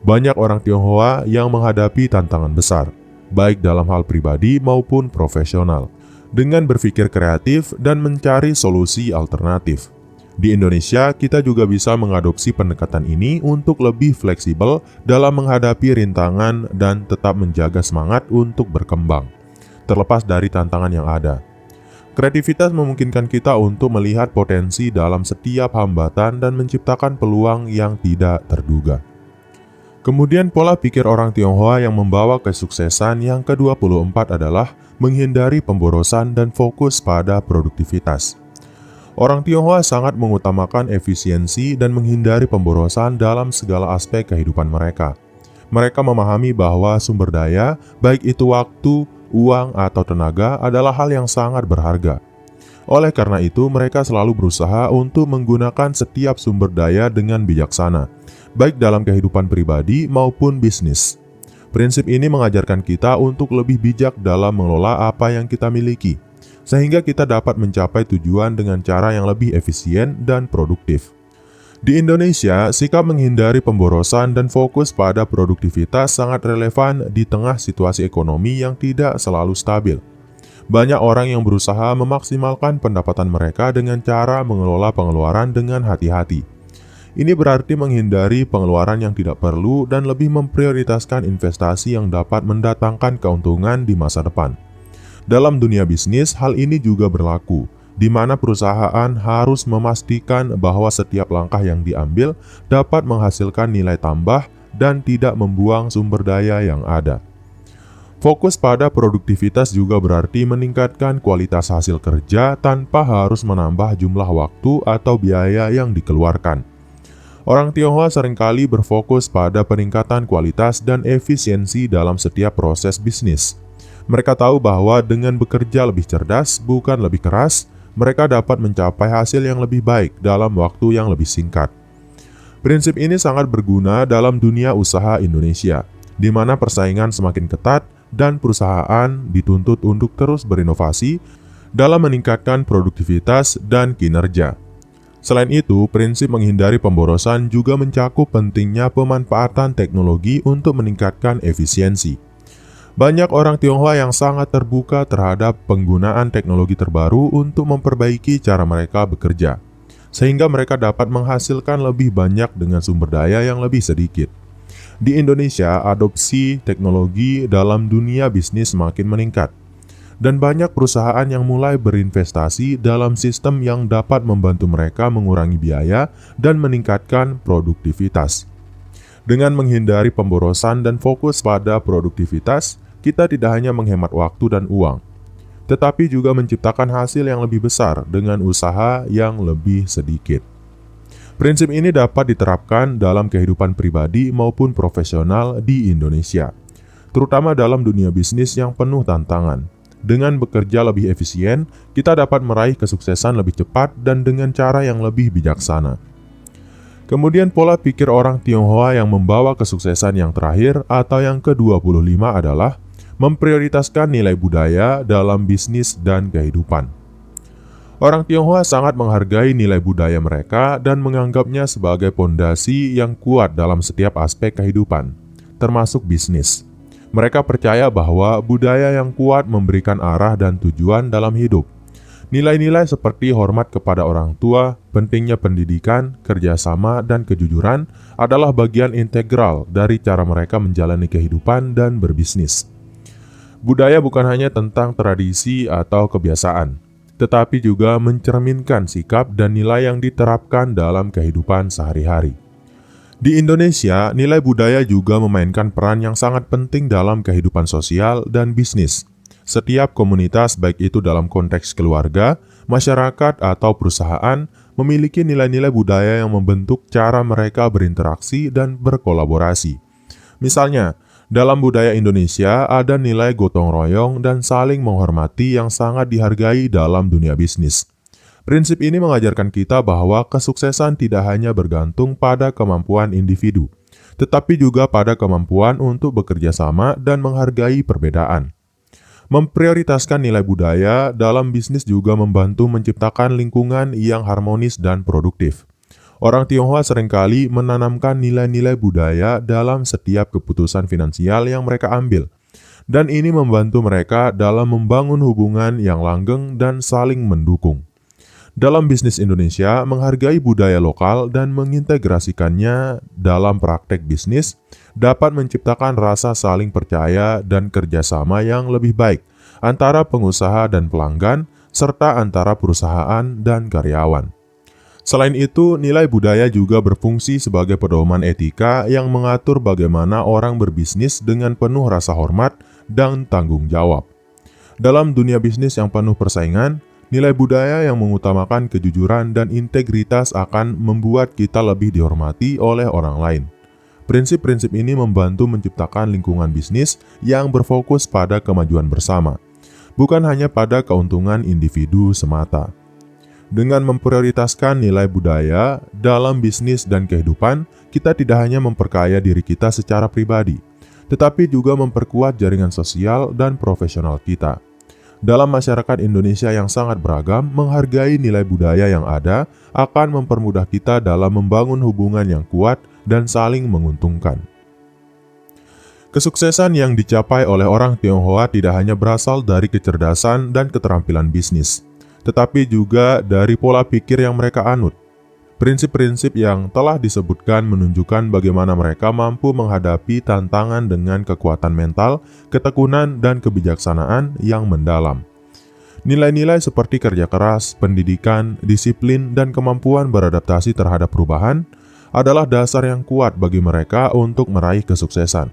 S1: Banyak orang Tionghoa yang menghadapi tantangan besar, baik dalam hal pribadi maupun profesional, dengan berpikir kreatif dan mencari solusi alternatif. Di Indonesia, kita juga bisa mengadopsi pendekatan ini untuk lebih fleksibel dalam menghadapi rintangan dan tetap menjaga semangat untuk berkembang, terlepas dari tantangan yang ada. Kreativitas memungkinkan kita untuk melihat potensi dalam setiap hambatan dan menciptakan peluang yang tidak terduga. Kemudian pola pikir orang Tionghoa yang membawa kesuksesan yang ke-24 adalah menghindari pemborosan dan fokus pada produktivitas. Orang Tionghoa sangat mengutamakan efisiensi dan menghindari pemborosan dalam segala aspek kehidupan mereka. Mereka memahami bahwa sumber daya, baik itu waktu, uang, atau tenaga, adalah hal yang sangat berharga. Oleh karena itu, mereka selalu berusaha untuk menggunakan setiap sumber daya dengan bijaksana, baik dalam kehidupan pribadi maupun bisnis. Prinsip ini mengajarkan kita untuk lebih bijak dalam mengelola apa yang kita miliki, sehingga kita dapat mencapai tujuan dengan cara yang lebih efisien dan produktif. Di Indonesia, sikap menghindari pemborosan dan fokus pada produktivitas sangat relevan di tengah situasi ekonomi yang tidak selalu stabil. Banyak orang yang berusaha memaksimalkan pendapatan mereka dengan cara mengelola pengeluaran dengan hati-hati. Ini berarti menghindari pengeluaran yang tidak perlu dan lebih memprioritaskan investasi yang dapat mendatangkan keuntungan di masa depan. Dalam dunia bisnis, hal ini juga berlaku, di mana perusahaan harus memastikan bahwa setiap langkah yang diambil dapat menghasilkan nilai tambah dan tidak membuang sumber daya yang ada. Fokus pada produktivitas juga berarti meningkatkan kualitas hasil kerja tanpa harus menambah jumlah waktu atau biaya yang dikeluarkan. Orang Tionghoa seringkali berfokus pada peningkatan kualitas dan efisiensi dalam setiap proses bisnis. Mereka tahu bahwa dengan bekerja lebih cerdas, bukan lebih keras, mereka dapat mencapai hasil yang lebih baik dalam waktu yang lebih singkat. Prinsip ini sangat berguna dalam dunia usaha Indonesia, di mana persaingan semakin ketat dan perusahaan dituntut untuk terus berinovasi dalam meningkatkan produktivitas dan kinerja. Selain itu, prinsip menghindari pemborosan juga mencakup pentingnya pemanfaatan teknologi untuk meningkatkan efisiensi. Banyak orang Tionghoa yang sangat terbuka terhadap penggunaan teknologi terbaru untuk memperbaiki cara mereka bekerja, sehingga mereka dapat menghasilkan lebih banyak dengan sumber daya yang lebih sedikit. Di Indonesia, adopsi teknologi dalam dunia bisnis semakin meningkat, dan banyak perusahaan yang mulai berinvestasi dalam sistem yang dapat membantu mereka mengurangi biaya dan meningkatkan produktivitas. Dengan menghindari pemborosan dan fokus pada produktivitas, kita tidak hanya menghemat waktu dan uang, tetapi juga menciptakan hasil yang lebih besar dengan usaha yang lebih sedikit. Prinsip ini dapat diterapkan dalam kehidupan pribadi maupun profesional di Indonesia, terutama dalam dunia bisnis yang penuh tantangan. Dengan bekerja lebih efisien, kita dapat meraih kesuksesan lebih cepat dan dengan cara yang lebih bijaksana. Kemudian pola pikir orang Tionghoa yang membawa kesuksesan yang terakhir atau yang ke-25 adalah memprioritaskan nilai budaya dalam bisnis dan kehidupan. Orang Tionghoa sangat menghargai nilai budaya mereka dan menganggapnya sebagai pondasi yang kuat dalam setiap aspek kehidupan, termasuk bisnis. Mereka percaya bahwa budaya yang kuat memberikan arah dan tujuan dalam hidup. Nilai-nilai seperti hormat kepada orang tua, pentingnya pendidikan, kerjasama, dan kejujuran adalah bagian integral dari cara mereka menjalani kehidupan dan berbisnis. Budaya bukan hanya tentang tradisi atau kebiasaan, tetapi juga mencerminkan sikap dan nilai yang diterapkan dalam kehidupan sehari-hari. Di Indonesia, nilai budaya juga memainkan peran yang sangat penting dalam kehidupan sosial dan bisnis. Setiap komunitas, baik itu dalam konteks keluarga, masyarakat, atau perusahaan, memiliki nilai-nilai budaya yang membentuk cara mereka berinteraksi dan berkolaborasi. Misalnya, dalam budaya Indonesia ada nilai gotong royong dan saling menghormati yang sangat dihargai dalam dunia bisnis. Prinsip ini mengajarkan kita bahwa kesuksesan tidak hanya bergantung pada kemampuan individu, tetapi juga pada kemampuan untuk bekerja sama dan menghargai perbedaan. Memprioritaskan nilai budaya dalam bisnis juga membantu menciptakan lingkungan yang harmonis dan produktif. Orang Tionghoa seringkali menanamkan nilai-nilai budaya dalam setiap keputusan finansial yang mereka ambil, dan ini membantu mereka dalam membangun hubungan yang langgeng dan saling mendukung. Dalam bisnis Indonesia, menghargai budaya lokal dan mengintegrasikannya dalam praktek bisnis dapat menciptakan rasa saling percaya dan kerjasama yang lebih baik antara pengusaha dan pelanggan, serta antara perusahaan dan karyawan. Selain itu, nilai budaya juga berfungsi sebagai pedoman etika yang mengatur bagaimana orang berbisnis dengan penuh rasa hormat dan tanggung jawab. Dalam dunia bisnis yang penuh persaingan, nilai budaya yang mengutamakan kejujuran dan integritas akan membuat kita lebih dihormati oleh orang lain. Prinsip-prinsip ini membantu menciptakan lingkungan bisnis yang berfokus pada kemajuan bersama, bukan hanya pada keuntungan individu semata. Dengan memprioritaskan nilai budaya dalam bisnis dan kehidupan, kita tidak hanya memperkaya diri kita secara pribadi, tetapi juga memperkuat jaringan sosial dan profesional kita. Dalam masyarakat Indonesia yang sangat beragam, menghargai nilai budaya yang ada akan mempermudah kita dalam membangun hubungan yang kuat dan saling menguntungkan. Kesuksesan yang dicapai oleh orang Tionghoa tidak hanya berasal dari kecerdasan dan keterampilan bisnis, tetapi juga dari pola pikir yang mereka anut. Prinsip-prinsip yang telah disebutkan menunjukkan bagaimana mereka mampu menghadapi tantangan dengan kekuatan mental, ketekunan, dan kebijaksanaan yang mendalam. Nilai-nilai seperti kerja keras, pendidikan, disiplin, dan kemampuan beradaptasi terhadap perubahan adalah dasar yang kuat bagi mereka untuk meraih kesuksesan,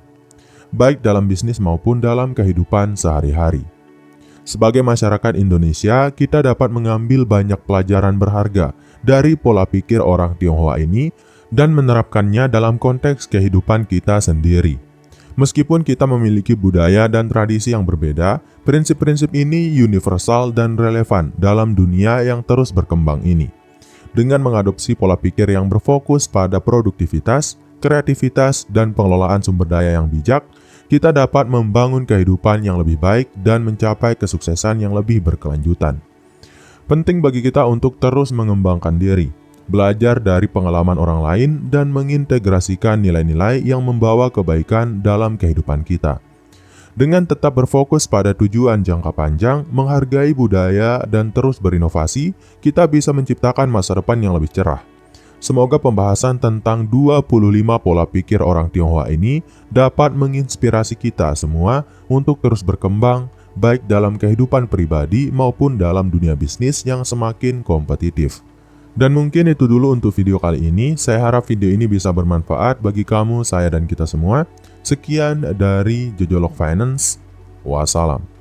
S1: baik dalam bisnis maupun dalam kehidupan sehari-hari. Sebagai masyarakat Indonesia, kita dapat mengambil banyak pelajaran berharga dari pola pikir orang Tionghoa ini dan menerapkannya dalam konteks kehidupan kita sendiri. Meskipun kita memiliki budaya dan tradisi yang berbeda, prinsip-prinsip ini universal dan relevan dalam dunia yang terus berkembang ini. Dengan mengadopsi pola pikir yang berfokus pada produktivitas, kreativitas, dan pengelolaan sumber daya yang bijak, kita dapat membangun kehidupan yang lebih baik dan mencapai kesuksesan yang lebih berkelanjutan. Penting bagi kita untuk terus mengembangkan diri, belajar dari pengalaman orang lain, dan mengintegrasikan nilai-nilai yang membawa kebaikan dalam kehidupan kita. Dengan tetap berfokus pada tujuan jangka panjang, menghargai budaya, dan terus berinovasi, kita bisa menciptakan masa depan yang lebih cerah. Semoga pembahasan tentang 25 pola pikir orang Tionghoa ini dapat menginspirasi kita semua untuk terus berkembang, baik dalam kehidupan pribadi maupun dalam dunia bisnis yang semakin kompetitif. Dan mungkin itu dulu untuk video kali ini. Saya harap video ini bisa bermanfaat bagi kamu, saya, dan kita semua. Sekian dari Jojolog Finance. Wassalam.